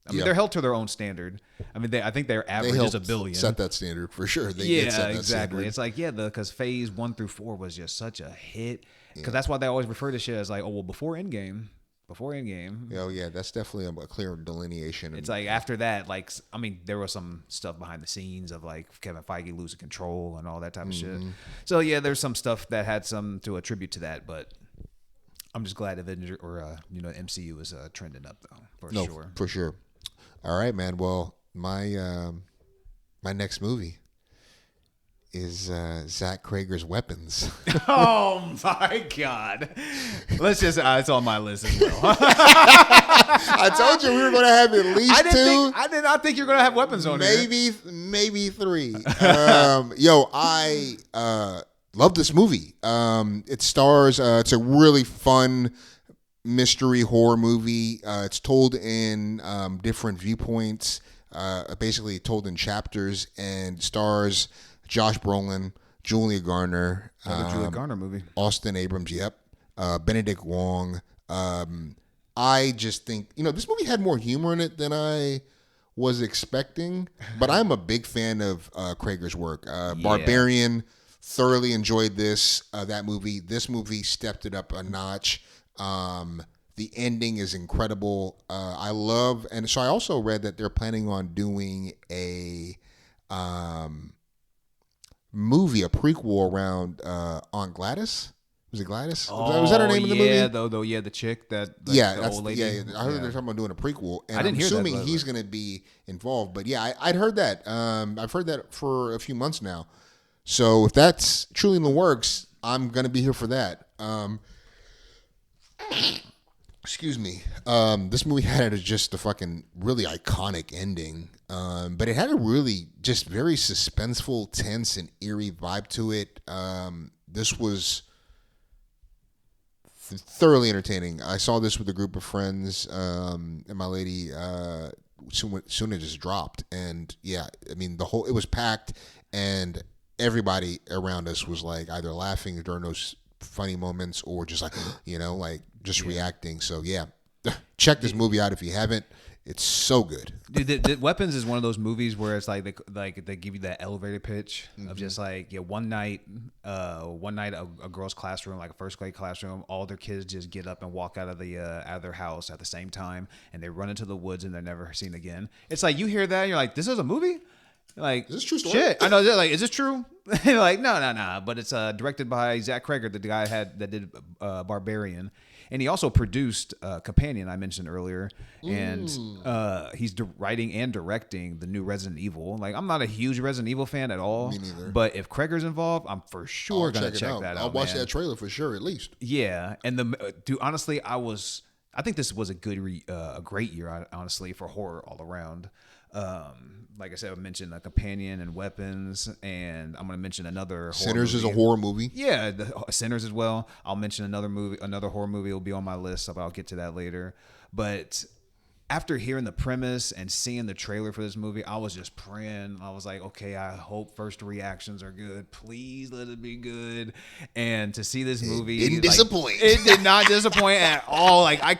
I mean, they're held to their own standard. I mean, I think their average is $1 billion. Set that standard for sure. They did set that exactly. standard. It's like because Phase 1 through 4 was just such a hit. Because that's why they always refer to shit as like, oh well, before Endgame. Oh yeah, that's definitely a clear delineation. It's like after that, like I mean, there was some stuff behind the scenes of like Kevin Feige losing control and all that type of shit. So yeah, there's some stuff that had some to attribute to that, but I'm just glad Avenger or MCU is trending up though sure. For sure. All right, man. Well, my next movie is Zach Krager's Weapons. Oh my God! Let's just it's on my list as well. I told you we were going to have at least two. I did not think you were going to have weapons on here. Maybe three. I love this movie. It stars. It's a really fun mystery horror movie. It's told in different viewpoints. Basically told in chapters, and stars Josh Brolin, Julia Garner, another Julia Garner movie, Austin Abrams, Benedict Wong. I just think this movie had more humor in it than I was expecting, but I'm a big fan of Krager's work. Barbarian, thoroughly enjoyed that movie. This movie stepped it up a notch. The ending is incredible. I love, and so I also read that they're planning on doing a movie, a prequel around Aunt Gladys. Was it Gladys? Was that her name in the movie? Yeah, the chick the old lady. Yeah. I heard they're talking about doing a prequel, and I didn't I'm hear assuming that, he's going to be involved. But yeah, I'd heard that. I've heard that for a few months now. So if that's truly in the works, I'm going to be here for that. Excuse me. This movie had just a fucking really iconic ending, but it had a really just very suspenseful, tense, and eerie vibe to it. This was thoroughly entertaining. I saw this with a group of friends, and my lady soon it just dropped. And yeah, I mean it was packed, and everybody around us was like either laughing during those funny moments or just like just reacting. So yeah, check this movie out if you haven't. It's so good. Dude, the Weapons is one of those movies where it's like they give you that elevator pitch of just like one night a girl's classroom, like a first grade classroom, all their kids just get up and walk out of their house at the same time, and they run into the woods and they're never seen again. It's like you hear that and you're like, this is a movie? Like, is this true story? Shit. I know. They're like, is this true? Like, no. But it's directed by Zach Krager, the guy that did Barbarian. And he also produced Companion, I mentioned earlier. And he's writing and directing the new Resident Evil. Like, I'm not a huge Resident Evil fan at all. Me neither. But if Krager's involved, I'm for sure going to check that out. I'll watch that trailer for sure, at least. Yeah. And dude, honestly, I think this was a great year, honestly, for horror all around. Like I said, I mentioned a Companion and Weapons, and I'm going to mention another Sinners is a horror movie. Yeah, Sinners as well. I'll mention another horror movie will be on my list, so I'll get to that later. But after hearing the premise and seeing the trailer for this movie, I was just praying. I was like, okay, I hope first reactions are good. Please let it be good. And to see this movie, it didn't disappoint. It did not disappoint at all. Like I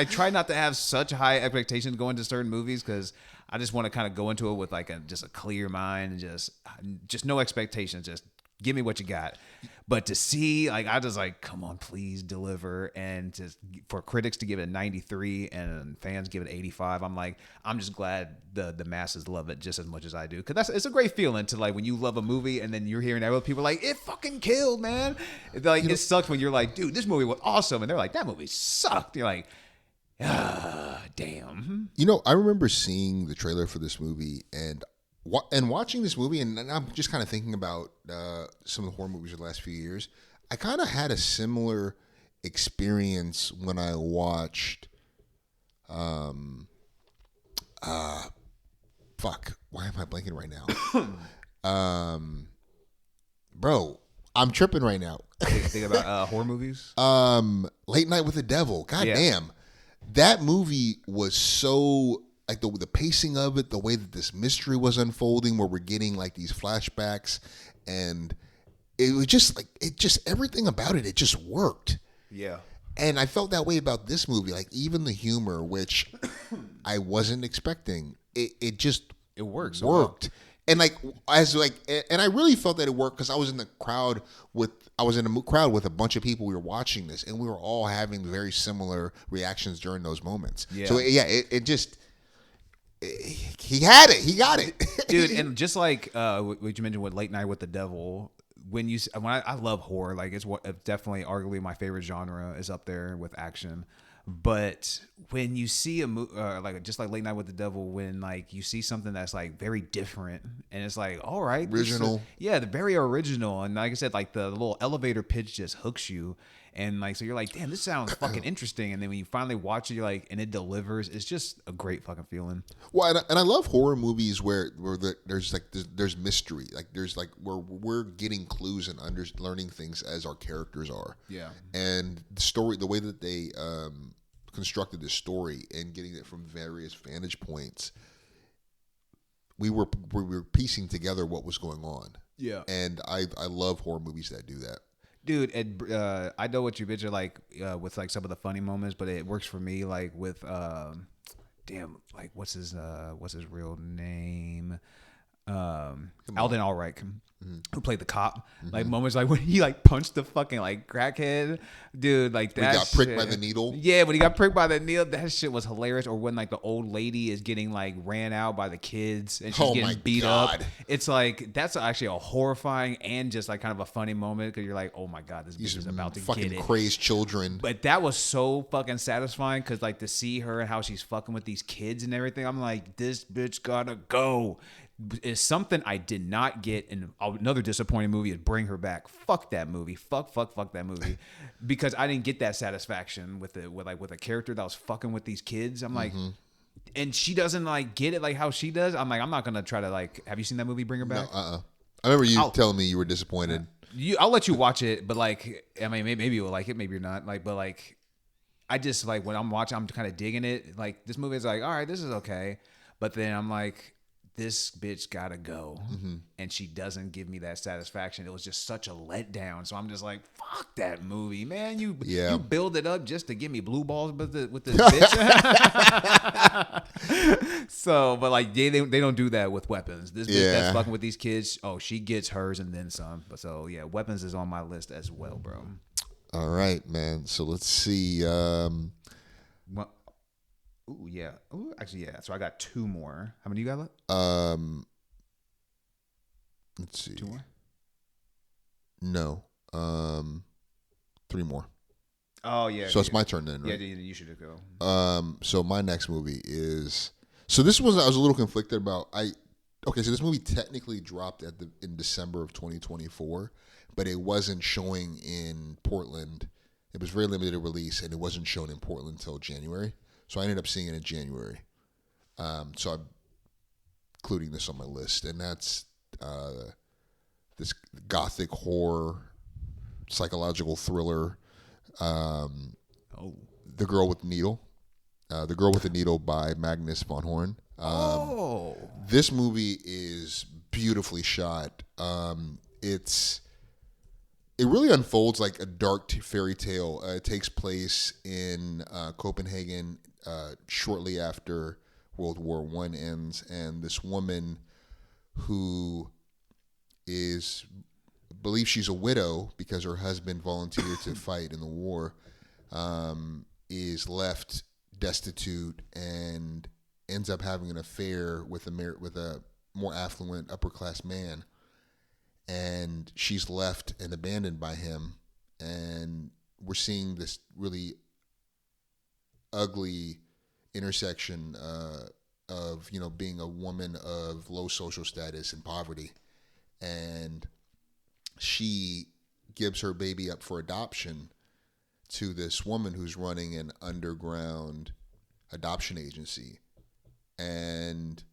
try not to have such high expectations going to certain movies because I just want to kind of go into it with like just a clear mind and just no expectations. Just give me what you got. But to see, like, I just like, come on, please deliver. And for critics to give it a 93 and fans give it 85, I'm just glad the masses love it just as much as I do. Because it's a great feeling to like when you love a movie and then you're hearing other people like, it fucking killed, man. Like, it sucks when you're like, dude, this movie was awesome. And they're like, that movie sucked. You're like, damn. I remember seeing the trailer for this movie and watching this movie, and I'm just kind of thinking about some of the horror movies of the last few years. I kind of had a similar experience when I watched, why am I blanking right now? Bro, I'm tripping right now. Think about horror movies. Late Night with the Devil. God damn. That movie was so, like, the pacing of it, the way that this mystery was unfolding, where we're getting like these flashbacks, and it was just like, everything about it just worked. Yeah. And I felt that way about this movie. Like even the humor, which I wasn't expecting, it just works. Worked. And and I really felt that it worked because I was in a crowd with a bunch of people. We were watching this, and we were all having very similar reactions during those moments. Yeah. So it just he had it. He got it, dude. And just like what you mentioned with Late Night with the Devil. When I love horror, like it's definitely arguably my favorite genre is up there with action. But when you see a movie like just like Late Night with the Devil, when like you see something that's like very different and it's like, all right, original, the very original, and like I said, like the little elevator pitch just hooks you, and like so you're like, damn, this sounds fucking interesting, and then when you finally watch it, you're like, and it delivers. It's just a great fucking feeling. Well, and I love horror movies where there's mystery, like there's like where we're getting clues and learning things as our characters are. Yeah, and the way that they constructed this story and getting it from various vantage points, we were piecing together what was going on. Yeah, and I love horror movies that do that. Dude, I know what you bitch are like with like some of the funny moments, but it works for me like with like what's his real name? Alden Ehrenreich, who played the cop. Like moments like when he like punched the fucking like crackhead dude, like that. When he got pricked by the needle. Yeah, when he got pricked by the needle, that shit was hilarious. Or when like the old lady is getting like ran out by the kids and she's getting beat up. It's like that's actually a horrifying and just like kind of a funny moment because you're like, oh my god, this bitch is about to fucking get it. Crazed children. But that was so fucking satisfying because like to see her and how she's fucking with these kids and everything, I'm like, this bitch gotta go. Is something I did not get in another disappointing movie is Bring Her Back. Fuck that movie. Fuck that movie. Because I didn't get that satisfaction with a character that was fucking with these kids. I'm like, and she doesn't like get it like how she does. I'm like, I'm not gonna try to like. Have you seen that movie Bring Her Back? No, I remember you telling me you were disappointed. I'll let you watch it, but like, I mean, maybe you'll like it, maybe you're not. Like, but like, I just like when I'm watching, I'm kind of digging it. Like this movie is like, all right, this is okay, but then I'm like, this bitch gotta go, and she doesn't give me that satisfaction. It was just such a letdown. So I'm just like, fuck that movie, man. You build it up just to give me blue balls with this bitch. So, but like they don't do that with Weapons. This bitch that's fucking with these kids, oh, she gets hers and then some. But so yeah, Weapons is on my list as well, bro. All right, man. So let's see. Ooh, yeah. Ooh, actually, yeah. So I got two more. How many you got left? Let's see. Two more? No. 3 more. Oh, yeah. So it's my turn then, right? Yeah, you should go. So my next movie is... So this was... I was a little conflicted about... Okay, so this movie technically dropped in December of 2024, but it wasn't showing in Portland. It was very limited release, and it wasn't shown in Portland until January. So I ended up seeing it in January. So I'm including this on my list. And that's this gothic horror, psychological thriller, The Girl with the Needle. The Girl with the Needle by Magnus von Horn. This movie is beautifully shot. It really unfolds like a dark fairy tale. It takes place in Copenhagen shortly after World War I ends, and this woman who believes she's a widow because her husband volunteered to fight in the war, is left destitute and ends up having an affair with a more affluent upper class man. And she's left and abandoned by him. And we're seeing this really ugly intersection of, being a woman of low social status and poverty. And she gives her baby up for adoption to this woman who's running an underground adoption agency. And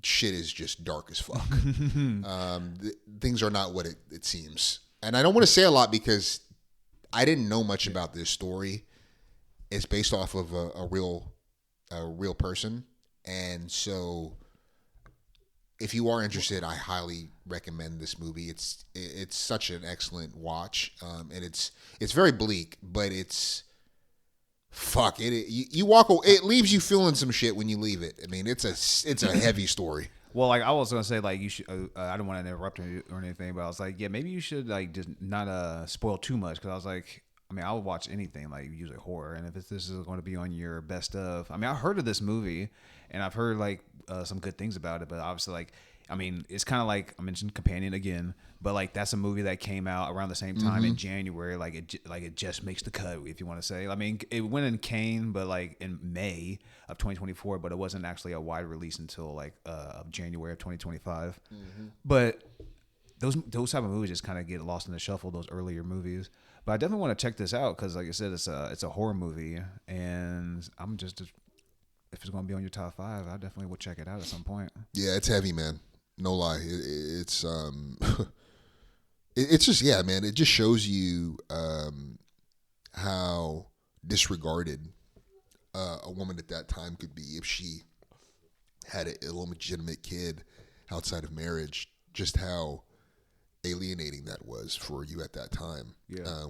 shit is just dark as fuck. Things are not what it seems. And I don't want to say a lot because I didn't know much about this story. It's based off of a real person. And so if you are interested, I highly recommend this movie. It's such an excellent watch, and it's very bleak, but it's fuck it. You walk away, it leaves you feeling some shit when you leave it. I mean, it's a heavy story. Well, like I was gonna say, like you should. I don't want to interrupt you or anything, but I was like, yeah, maybe you should like just not spoil too much, because I was like, I mean, I would watch anything, like usually horror, and if this is going to be on your best of, I mean, I heard of this movie, and I've heard like some good things about it, but obviously, like, I mean, it's kind of like I mentioned Companion again, but like that's a movie that came out around the same time in January, like it just makes the cut, if you want to say. I mean, it went in Cannes, but like in May of 2024, but it wasn't actually a wide release until like of January of 2025. But those type of movies just kind of get lost in the shuffle, those earlier movies. But I definitely want to check this out because, like I said, it's a horror movie, and I'm just, if it's going to be on your top 5, I definitely will check it out at some point. Yeah, it's heavy, man. No lie, it's it's just, yeah, man. It just shows you how disregarded a woman at that time could be if she had an illegitimate kid outside of marriage. Just how alienating that was for you at that time.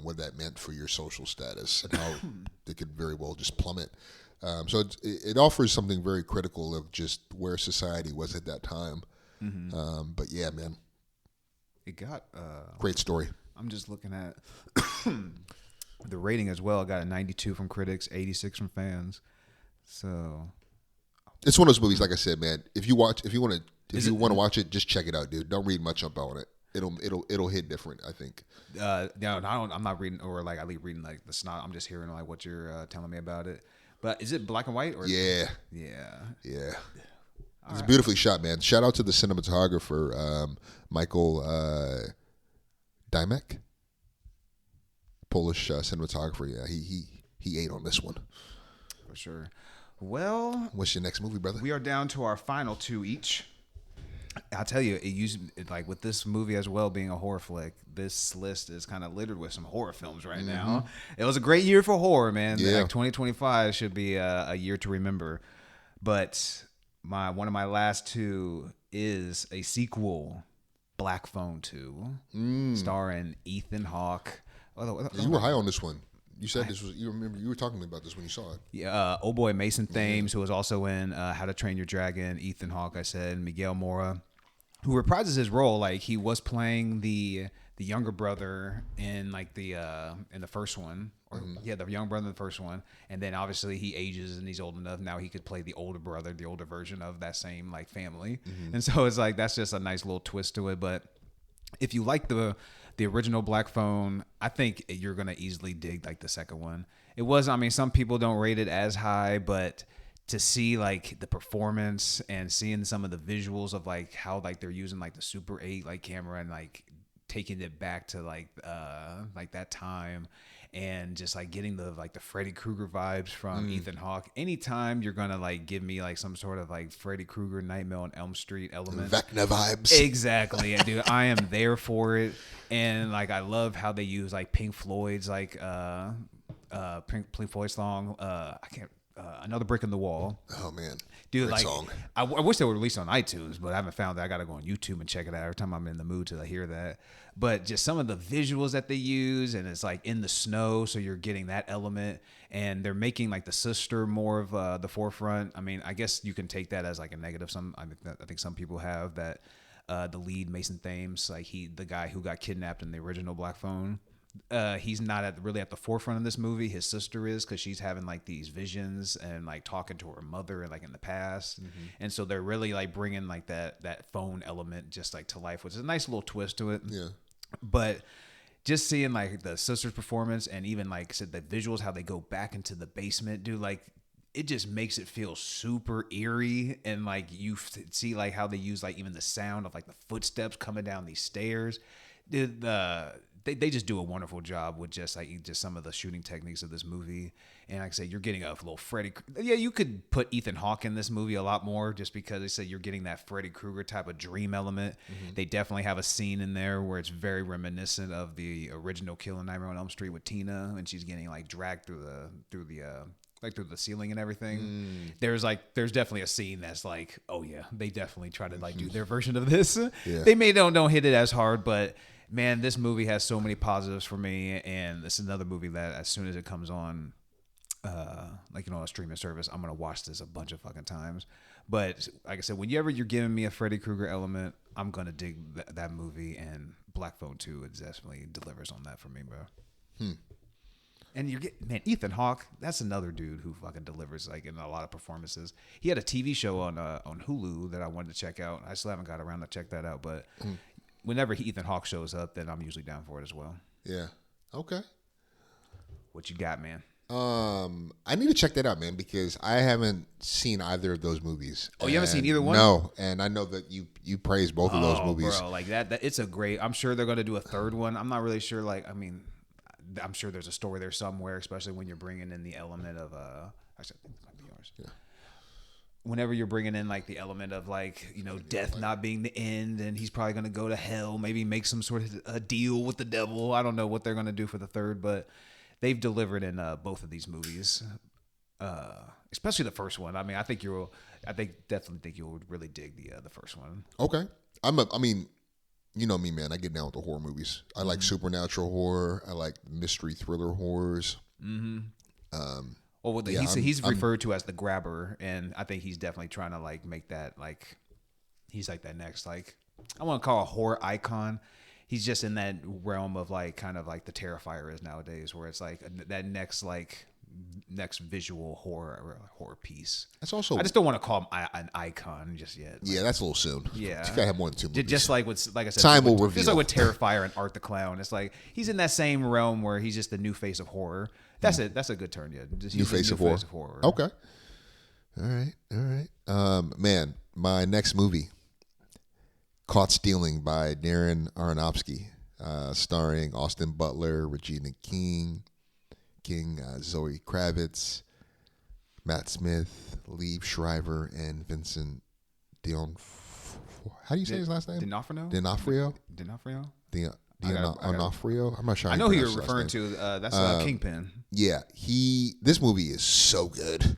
What that meant for your social status and how it could very well just plummet. So it offers something very critical of just where society was at that time. But yeah, man, it got great story. I'm just looking at the rating as well. It got a 92 from critics, 86 from fans. So it's one of those movies, like I said, man. If you want to watch it, just check it out, dude. Don't read much up on it. It'll hit different, I think. No, I'm not reading, or like I leave reading like the snot. I'm just hearing like what you're telling me about it. But is it black and white or? Yeah. All It's right. beautifully shot, man. Shout out to the cinematographer, Michael Dymek, Polish cinematographer. Yeah, he ate on this one. For sure. Well, What's your next movie, brother? we are down to our final 2 each. I'll tell you, like with this movie as well being a horror flick, this list is kind of littered with some horror films right now. It was a great year for horror, man. Yeah. Like 2025 should be a year to remember. But one of my last 2 is a sequel, Black Phone 2, starring Ethan Hawke. You were high on this one. You said this was. You remember you were talking to me about this when you saw it. Yeah, oh boy, Mason Thames, who was also in How to Train Your Dragon. Ethan Hawke, I said, Miguel Mora, who reprises his role. Like he was playing the younger brother in like the in the first one, or the young brother in the first one, and then obviously he ages and he's old enough now he could play the older brother, the older version of that same like family, and so it's like that's just a nice little twist to it. But if you like the original Black Phone, I think you're gonna easily dig like the second one. It was, I mean, some people don't rate it as high, but to see like the performance and seeing some of the visuals of like how like they're using like the Super 8 like camera and like taking it back to like that time, and just like getting the Freddy Krueger vibes from Ethan Hawke. Anytime you're gonna like give me like some sort of like Freddy Krueger Nightmare on Elm Street element, Vecna vibes. exactly, and dude, I am there for it. And like I love how they use like Pink Floyd's like Pink Floyd song. I can't. Another Brick in the Wall. Oh man, dude! great Like, song. I wish they were released on iTunes, but I haven't found that. I gotta go on YouTube and check it out every time I'm in the mood to hear that. But just some of the visuals that they use, and it's like in the snow, so you're getting that element, and they're making like the sister more of the forefront. I mean, I guess you can take that as like a negative. I think some people have that. The lead, Mason Thames, like the guy who got kidnapped in the original Black Phone. He's not really at the forefront of this movie. His sister is, because she's having like these visions and like talking to her mother and like in the past, and so they're really like bringing like that phone element just like to life, which is a nice little twist to it. Yeah, but just seeing like the sister's performance and even like I said the visuals, how they go back into the basement, dude, like it just makes it feel super eerie, and like you see like how they use like even the sound of like the footsteps coming down these stairs. Dude, they just do a wonderful job with just some of the shooting techniques of this movie. And like I say, you're getting a little Freddy. Yeah, you could put Ethan Hawke in this movie a lot more, just because they say you're getting that Freddy Krueger type of dream element. They definitely have a scene in there where it's very reminiscent of the original Kill in Nightmare on Elm Street with Tina, and she's getting like dragged through the like through the ceiling and everything. There's definitely a scene that's like, oh yeah, they definitely try to like do their version of this. Yeah. They may don't hit it as hard, but man, this movie has so many positives for me, and this is another movie that as soon as it comes on, like a streaming service, I'm gonna watch this a bunch of fucking times. But like I said, whenever you're giving me a Freddy Krueger element, I'm gonna dig that movie, and Black Phone 2 it definitely delivers on that for me, bro. And you get, man, Ethan Hawke, that's another dude who fucking delivers like in a lot of performances. He had a TV show on Hulu that I wanted to check out. I still haven't got around to check that out, but whenever Ethan Hawke shows up, then I'm usually down for it as well. Yeah. Okay. What you got, man? I need to check that out, man, because I haven't seen either of those movies. Oh, you haven't seen either one? No, and I know that you praise both of those movies. Bro, like that it's a great. I'm sure they're going to do a third one. I'm not really sure. Like, I mean, I'm sure there's a story there somewhere, especially when you're bringing in the element of actually, I think it might be yours. Yeah. Whenever you're bringing in like the element of like death not being the end, and he's probably going to go to hell, maybe make some sort of a deal with the devil. I don't know what they're going to do for the third, but they've delivered in both of these movies, especially the first one. I mean, definitely think you'll really dig the first one. Okay. I mean, you know me, man. I get down with the horror movies. I like supernatural horror. I like mystery thriller horrors. He's referred to as the grabber, and I think he's definitely trying to like make that like he's like that next like I want to call a horror icon. He's just in that realm of like kind of like the Terrifier is nowadays, where it's like that next visual horror piece. That's also. I just don't want to call him an icon just yet. Yeah, that's a little soon. Yeah, you gotta have more than 2 movies. Just like I said, time will reveal. Just like with Terrifier and Art the Clown, it's like he's in that same realm where he's just the new face of horror. That's it. That's a good turn. Yeah, just new face of horror. Okay. All right. Man, my next movie. Caught Stealing by Darren Aronofsky, starring Austin Butler, Regina King, Zoe Kravitz, Matt Smith, Liev Schreiber, and Vincent How do you say his last name? D'Onofrio. D'Onofrio. I'm not sure. I know who you're referring to. That's Kingpin. Yeah, this movie is so good.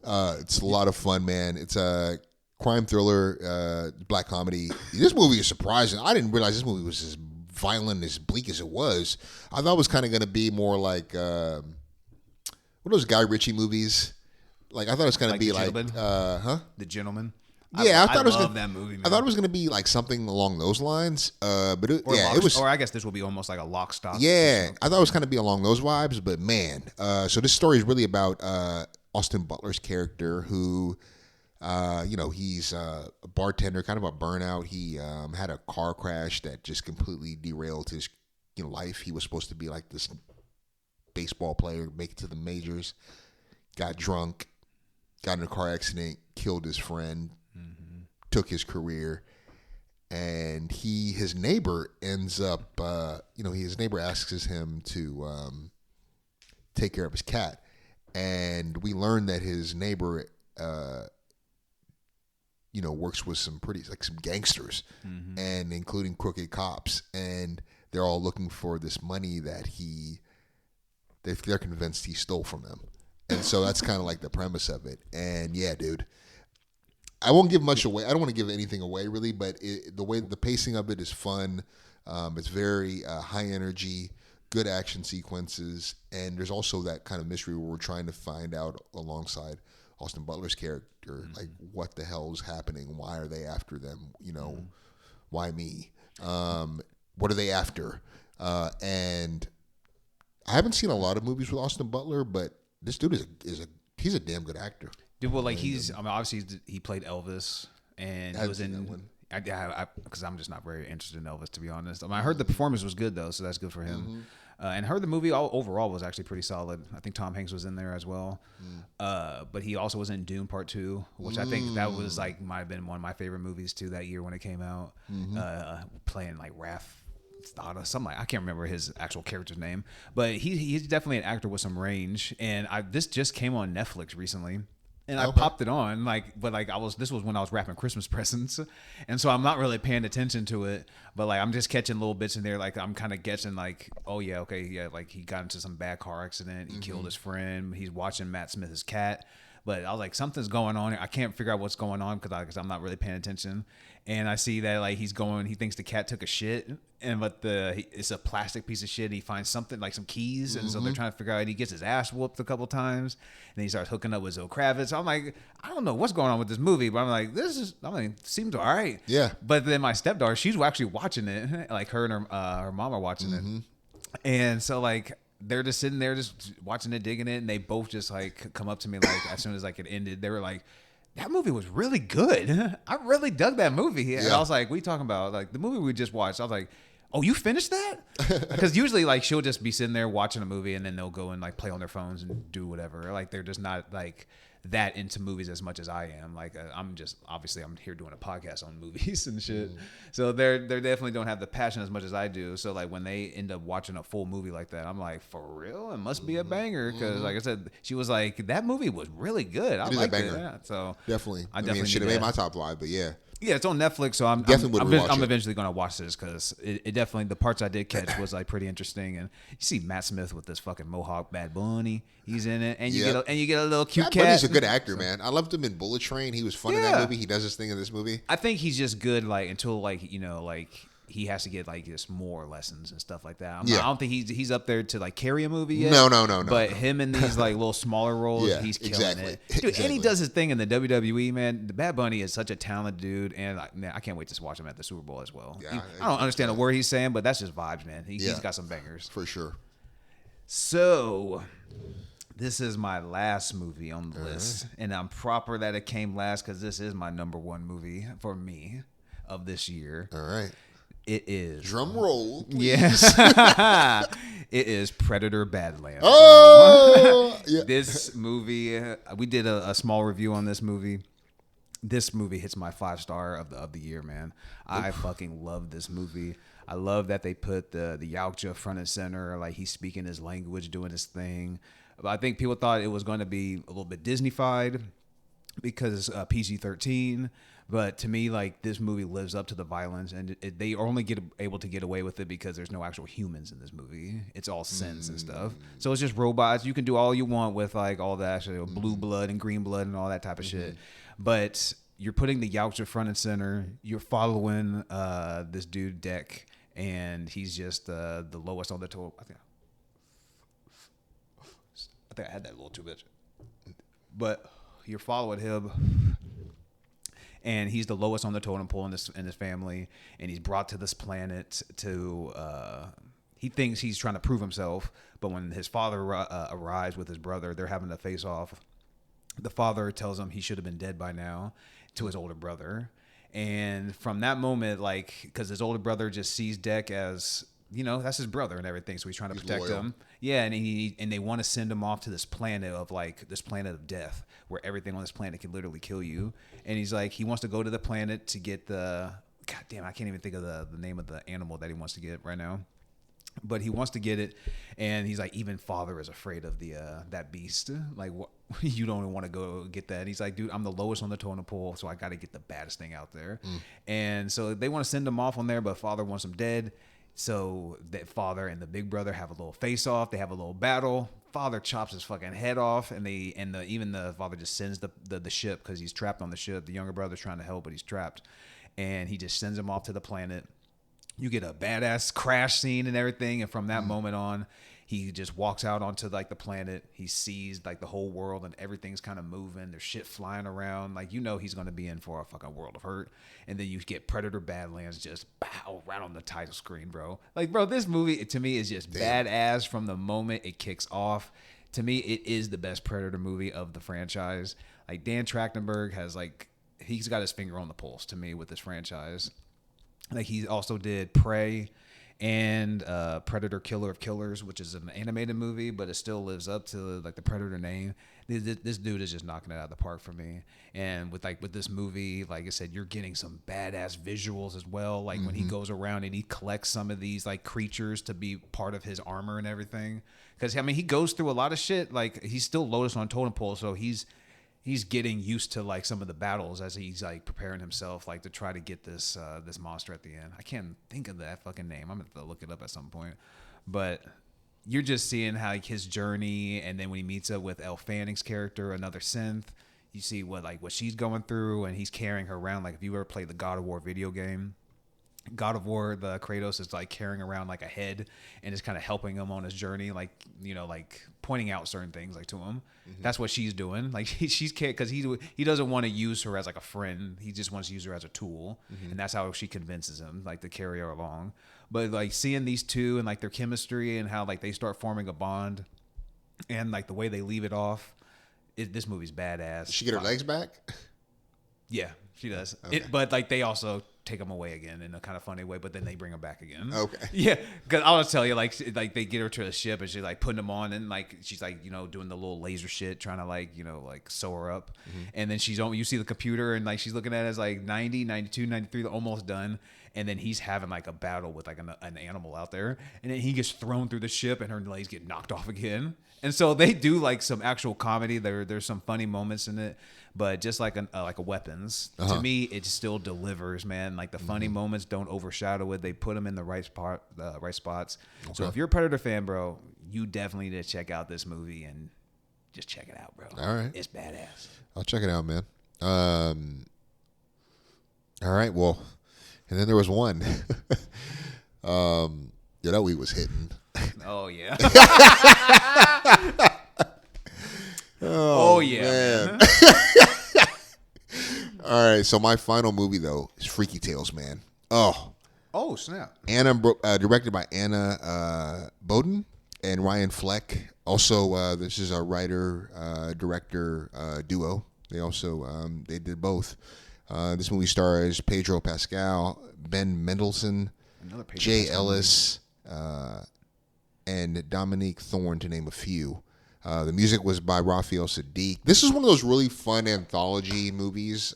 It's a lot of fun, man. It's a crime thriller, black comedy. This movie is surprising. I didn't realize this movie was as violent, as bleak as it was. I thought it was kind of going to be more like what are those Guy Ritchie movies? Like I thought it was going to be like, The Gentleman. Yeah, I thought it was that movie. Man. I thought it was going to be like something along those lines. But it was. Or I guess this will be almost like a Lock, Stock. Yeah, I thought it was going to be along those vibes. But man, so this story is really about Austin Butler's character who. He's a bartender, kind of a burnout. He had a car crash that just completely derailed his life. He was supposed to be like this baseball player, make it to the majors, got drunk, got in a car accident, killed his friend, took his career. And his neighbor ends up, his neighbor asks him to take care of his cat. And we learn that his neighbor works with some gangsters, and including crooked cops, and they're all looking for this money that they're convinced he stole from them, and so that's kind of like the premise of it. And yeah, dude, I won't give much away. I don't want to give anything away really, but the pacing of it is fun. It's very high energy, good action sequences, and there's also that kind of mystery where we're trying to find out alongside Austin Butler's character, like what the hell is happening? Why are they after them? Why me? What are they after? And I haven't seen a lot of movies with Austin Butler, but this dude he's a damn good actor. Dude, well, like obviously he played Elvis, and he was in. Because I'm just not very interested in Elvis, to be honest. I heard the performance was good though, so that's good for him. And heard the movie overall was actually pretty solid. I think Tom Hanks was in there as well. But he also was in Dune Part 2, which I think that was might have been one of my favorite movies too that year when it came out. Playing like Raph, something I can't remember his actual character's name, but he's definitely an actor with some range. And this just came on Netflix recently. And I popped it on, this was when I was wrapping Christmas presents, and so I'm not really paying attention to it, but like I'm just catching little bits in there, like I'm kind of guessing, like, oh yeah, okay, yeah, like he got into some bad car accident, he killed his friend, he's watching Matt Smith's cat, but I was like, something's going on here. I can't figure out what's going on because I'm not really paying attention, and I see that like he thinks the cat took a shit, but it's a plastic piece of shit. He finds something like some keys, and so they're trying to figure out. He gets his ass whooped a couple times, and then he starts hooking up with Zoe Kravitz. So I'm like, I don't know what's going on with this movie, but I'm like, seems all right. Yeah. But then my stepdaughter, she's actually watching it, like her and her mom are watching it, and so like they're just sitting there just watching it, digging it, and they both just like come up to me like as soon as like it ended, they were like, that movie was really good. I really dug that movie. And I was like, what are you talking about? Like the movie we just watched. I was like, oh, you finished that? Because usually like she'll just be sitting there watching a movie and then they'll go and like play on their phones and do whatever. Like they're just not like that into movies as much as I am. Like I'm here doing a podcast on movies and shit. So they definitely don't have the passion as much as I do. So like when they end up watching a full movie like that, I'm like, for real? It must be a banger. Because like I said, she was like, that movie was really good. I liked it. Yeah. So definitely. I definitely should have made my top 5, but yeah. Yeah, it's on Netflix, so I'm eventually going to watch this because it definitely, the parts I did catch was like pretty interesting. And you see Matt Smith with this fucking mohawk Bad Bunny, he's in it, and you get a little cute cat. Bad Bunny's a good actor, man. I loved him in Bullet Train. He was fun in that movie. He does his thing in this movie. I think he's just good like until like he has to get like just more lessons and stuff like that. I don't think he's up there to like carry a movie yet. No. But him in these like little smaller roles, he's killing it. Dude, and he does his thing in the WWE, man. The Bad Bunny is such a talented dude, and I can't wait to watch him at the Super Bowl as well. Yeah, I don't understand a word he's saying, but that's just vibes, man. He's got some bangers. For sure. So this is my last movie on the list, and I'm proper that it came last because this is my number one movie for me of this year. All right. It is. Drum roll, please. Yes. It is Predator Badlands. Oh! Yeah. This movie, we did a small review on this movie. This movie hits my 5-star of the year, man. I fucking love this movie. I love that they put the Yautja front and center. Like, he's speaking his language, doing his thing. But I think people thought it was going to be a little bit Disney-fied because PG-13. But to me, like, this movie lives up to the violence, and they are only able to get away with it because there's no actual humans in this movie. It's all synths and stuff. So it's just robots. You can do all you want with like all the actual blue blood and green blood and all that type of shit. But you're putting the Yautja front and center. You're following this dude Deck, and he's just the lowest on the totem. I think I had that a little too much. But you're following him. And he's the lowest on the totem pole in his family, and he's brought to this planet to. He thinks he's trying to prove himself, but when his father arrives with his brother, they're having to face off. The father tells him he should have been dead by now to his older brother, and from that moment, like, because his older brother just sees Deck as, that's his brother and everything, so he's trying to protect him. Yeah, and they want to send him off to this planet of death, where everything on this planet can literally kill you. And he's like, he wants to go to the planet to get I can't even think of the name of the animal that he wants to get right now. But he wants to get it, and he's like, even father is afraid of that beast. Like, you don't want to go get that. And he's like, dude, I'm the lowest on the totem pole, so I got to get the baddest thing out there. And so they want to send him off on there, but father wants him dead. So that father and the big brother have a little face off. They have a little battle. Father chops his fucking head off, and even the father just sends the ship because he's trapped on the ship. The younger brother's trying to help, but he's trapped, and he just sends him off to the planet. You get a badass crash scene and everything, and from that moment on, he just walks out onto like the planet. He sees like the whole world, and everything's kind of moving. There's shit flying around. Like, he's gonna be in for a fucking world of hurt. And then you get Predator Badlands just right on the title screen, bro. Like, bro, this movie to me is just badass from the moment it kicks off. To me, it is the best Predator movie of the franchise. Like, Dan Trachtenberg he's got his finger on the pulse to me with this franchise. Like, he also did Prey and Predator Killer of Killers, which is an animated movie, but it still lives up to like the Predator name. This dude is just knocking it out of the park for me. And with this movie, like I said, you're getting some badass visuals as well. Like when he goes around and he collects some of these like creatures to be part of his armor and everything. Because he goes through a lot of shit. Like, he's still lowest on totem pole, so he's he's getting used to like some of the battles as he's like preparing himself like to try to get this this monster at the end. I can't think of that fucking name. I'm gonna have to look it up at some point. But you're just seeing how like his journey, and then when he meets up with Elle Fanning's character, another synth, you see what she's going through, and he's carrying her around. Like if you ever played the God of War video game, God of War, the Kratos is like carrying around like a head and is kind of helping him on his journey, like, you know, like pointing out certain things like to him. Mm-hmm. That's what she's doing. Like she's because he doesn't want to use her as like a friend. He just wants to use her as a tool, and that's how she convinces him like to carry her along. But like seeing these two and like their chemistry and how like they start forming a bond, and like the way they leave it off, this movie's badass. Does she get her legs back? Yeah, she does. Okay. But like they also take them away again in a kind of funny way, but then they bring them back again. Okay. Yeah, because I'll just tell you, like they get her to the ship and she's like putting them on, and like she's like, you know, doing the little laser shit, trying to like, you know, like sew her up. And then you see the computer and like she's looking at it as like 90, 92, 93, almost done. And then he's having like a battle with like an animal out there, and then he gets thrown through the ship and her legs get knocked off again. And so they do like some actual comedy. There's some funny moments in it, but just like a weapons, to me, it still delivers, man. Like the funny moments don't overshadow it. They put them in the right spots. Okay. So if you're a Predator fan, bro, you definitely need to check out this movie and just check it out, bro. All right. It's badass. I'll check it out, man. All right. Well, and then there was one. That week was hitting. Oh, yeah. Oh, yeah, man. All right. So my final movie, though, is Freaky Tales, man. Oh, snap. Directed by Anna Boden and Ryan Fleck. Also, this is a writer-director duo. They also they did both. This movie stars Pedro Pascal, Ben Mendelsohn, Jay Ellis, and Dominique Thorne, to name a few. The music was by Raphael Sadiq. This is one of those really fun anthology movies.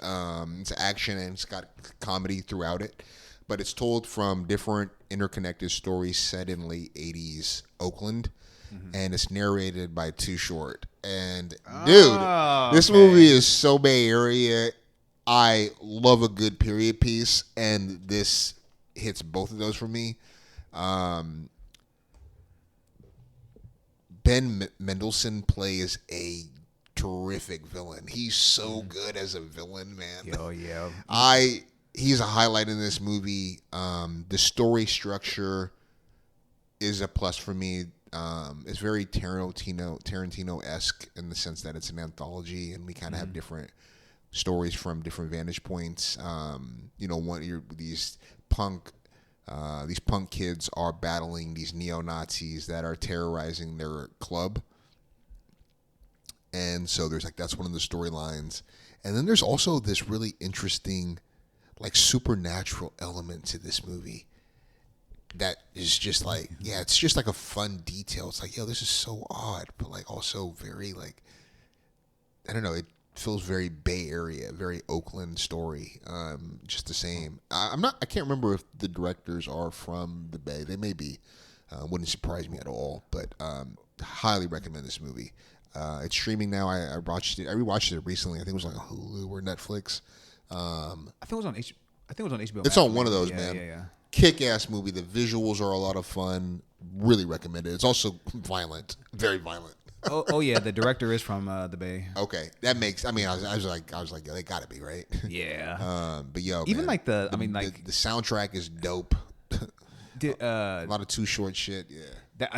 It's action and it's got comedy throughout it, but it's told from different interconnected stories set in late 80s Oakland, and it's narrated by Too Short. And dude, this movie is so Bay Area. I love a good period piece, and this hits both of those for me. Ben Mendelsohn plays a terrific villain. He's so good as a villain, man. Oh, yeah. He's a highlight in this movie. The story structure is a plus for me. It's very Tarantino-esque in the sense that it's an anthology, and we kind of have different stories from different vantage points. These punk kids are battling these neo-Nazis that are terrorizing their club. And so that's one of the storylines. And then there's also this really interesting, like, supernatural element to this movie that is just like, it's just like a fun detail. It's like, this is so odd, but like also very like, I don't know, it feels very Bay Area, very Oakland story. Just the same. I can't remember if the directors are from the Bay. They may be. Wouldn't surprise me at all. But highly recommend this movie. It's streaming now. I watched it. I rewatched it recently. I think it was like Hulu or Netflix. I think it was on HBO. It's on one of those, man. Yeah. Kick-ass movie. The visuals are a lot of fun. Really recommend it. It's also violent. Very violent. Oh yeah, the director is from the Bay. Okay, that makes. I was like, they gotta be right. Yeah. But even man, the soundtrack is dope. A lot of Too Short shit. Yeah.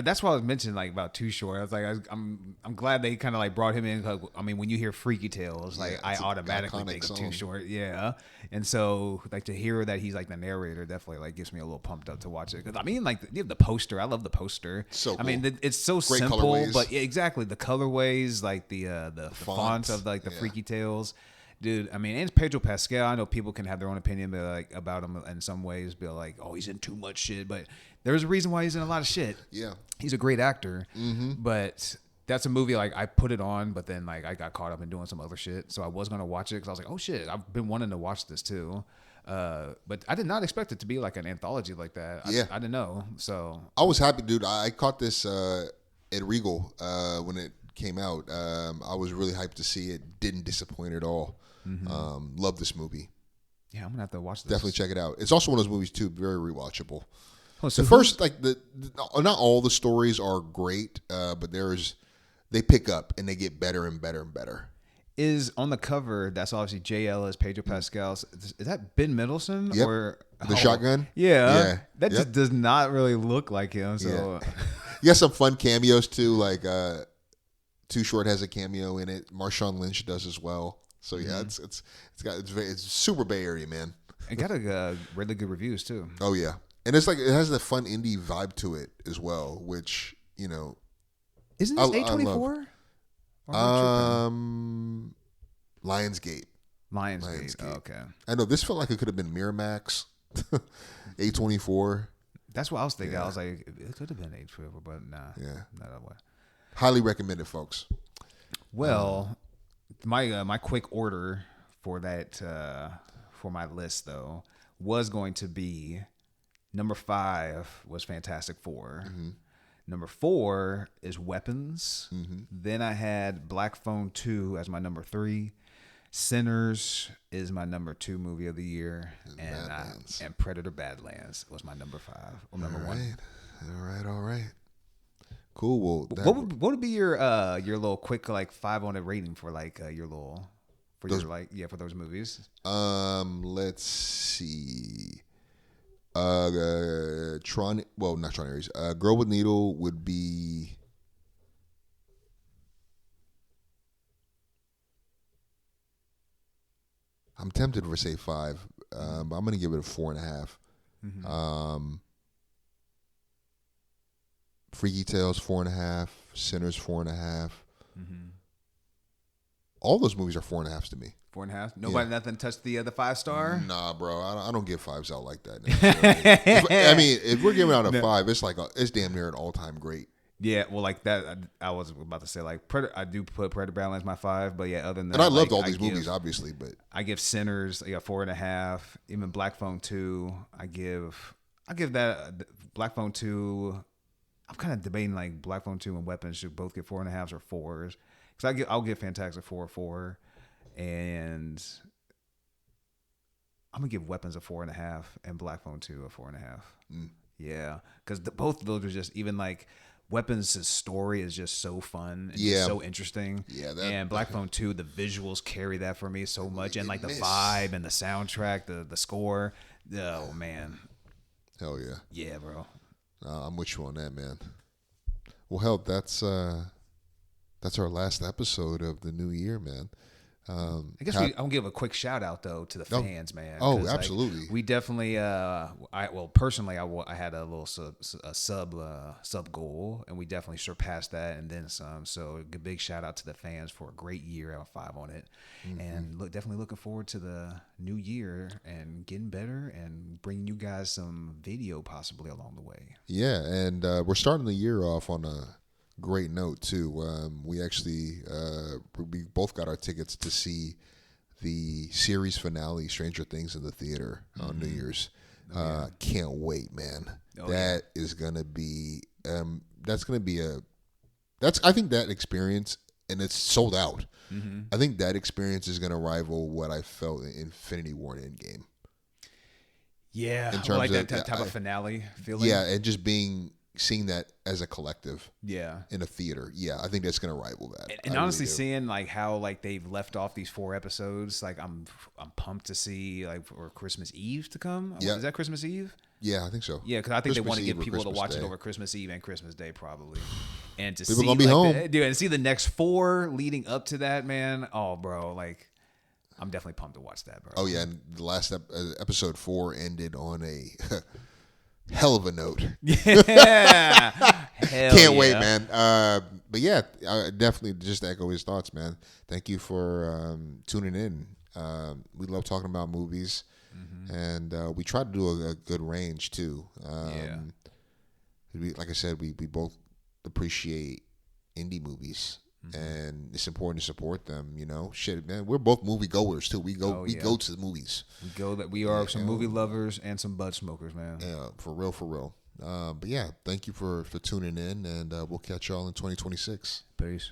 That's why I was mentioning like about Too Short. I was like, I'm glad they kind of like brought him in. I mean, when you hear Freaky Tales, like I automatically think of Too Short. Yeah. And so like to hear that he's like the narrator definitely like gets me a little pumped up to watch it. Because I mean, like the poster, I love the poster. So cool. I mean, it's so great simple, colorways. but exactly the colorways, like the fonts of like the Freaky Tales. Dude, I mean, and Pedro Pascal. I know people can have their own opinion, but like about him in some ways, be like, "Oh, he's in too much shit." But there's a reason why he's in a lot of shit. Yeah, he's a great actor. But that's a movie like I put it on, but then like I got caught up in doing some other shit, so I was gonna watch it because I was like, "Oh shit, I've been wanting to watch this too." But I did not expect it to be like an anthology like that. I didn't know. So I was happy, dude. I caught this at Regal when it came out. I was really hyped to see it. Didn't disappoint at all. Love this movie. Yeah, I'm gonna have to watch this. Definitely check it out. It's also one of those movies too, very rewatchable. Oh, so The first, like not all the stories are great, but they pick up and they get better and better and better. Is on the cover. That's obviously J. Ellis, Pedro Pascal. Is that Ben Mendelsohn Yep. or The shotgun? Yeah, that Yep. just does not really look like him. So You got some fun cameos too, like Too Short has a cameo in it. Marshawn Lynch does as well. So yeah, it's super Bay Area, man. it got a really good reviews too. Oh yeah, and it's like it has the fun indie vibe to it as well, which Isn't this A24? Lionsgate. Lionsgate. Oh, okay. I know this felt like it could have been Miramax, A24. That's what I was thinking. Yeah. I was like, it could have been A24, but nah. Yeah. Not that way. Highly recommended, folks. Well, my quick order for that for my list though was going to be number 5 was Fantastic Four. Number 4 is Weapons. Then I had Black Phone 2 as my number 3. Sinners is my number 2 movie of the year, and Predator: Badlands was my number 5 or number 1. All right. Cool. Well, What would be your little quick like 5 on a rating for like your little for those movies? Let's see. Tron. Well, not Tron Ares. Girl with Needle would be. I'm tempted to say 5. But I'm going to give it a 4.5. Freaky Tales 4.5. Sinners 4.5. All those movies are 4.5s to me. 4.5. Nothing touched the 5-star. Nah, bro, I don't give 5s out like that. If we're giving out a 5, it's like it's damn near an all-time great. Yeah, well, like that, I was about to say like I do put Predator: Badlands my 5, but yeah, other than that, and I loved all these movies, obviously, but I give Sinners 4.5. Even Black Phone 2, I give that Black Phone 2. I'm kind of debating like Black Phone 2 and Weapons should both get 4.5s or 4s because I'll give Fantastic Four a 4, and I'm gonna give Weapons a 4.5 and Black Phone 2 a 4.5. Yeah, because both of those are just even like. Weapons' story is just so fun and just so interesting. Yeah, and Black Phone 2, the visuals carry that for me so much, and like the vibe and the soundtrack, the score. Oh man, hell yeah, yeah, bro. I'm with you on that, man. Well, hell, that's our last episode of the new year, man. I guess I'll give a quick shout out though to the fans, man. Oh, absolutely. We definitely. Personally, I had a little sub goal, and we definitely surpassed that and then some. So a big shout out to the fans for a great year. I have a 5 on it, and definitely looking forward to the new year and getting better and bringing you guys some video possibly along the way. Yeah, and we're starting the year off on a great note too. We actually we both got our tickets to see the series finale, Stranger Things, in the theater on New Year's. Can't wait, man. That is gonna be. That's gonna be I think that experience, and it's sold out. I think that experience is gonna rival what I felt in Infinity War and Endgame. Yeah, in terms like that type of finale feeling. Yeah, and just seeing that as a collective, in a theater, I think that's gonna rival that. And honestly, really seeing like how like they've left off these 4 episodes, like I'm pumped to see like for Christmas Eve to come. Yeah, is that Christmas Eve? Yeah, I think so. Yeah, because I think they want to get people to watch it over Christmas Eve and Christmas Day probably, and to people see gonna be home, dude, and see the next 4 leading up to that, man. Oh, bro, like. I'm definitely pumped to watch that, bro. Oh yeah, and the last episode 4 ended on a hell of a note. Yeah, can't wait, man. But yeah, definitely just to echo his thoughts, man. Thank you for tuning in. We love talking about movies, and we try to do a good range too. Like I said, we both appreciate indie movies. And it's important to support them, you know. Shit, man, we're both movie goers too. We go to the movies. We are some movie lovers and some bud smokers, man. Yeah, for real. But yeah, thank you for tuning in, and we'll catch y'all in 2026. Peace.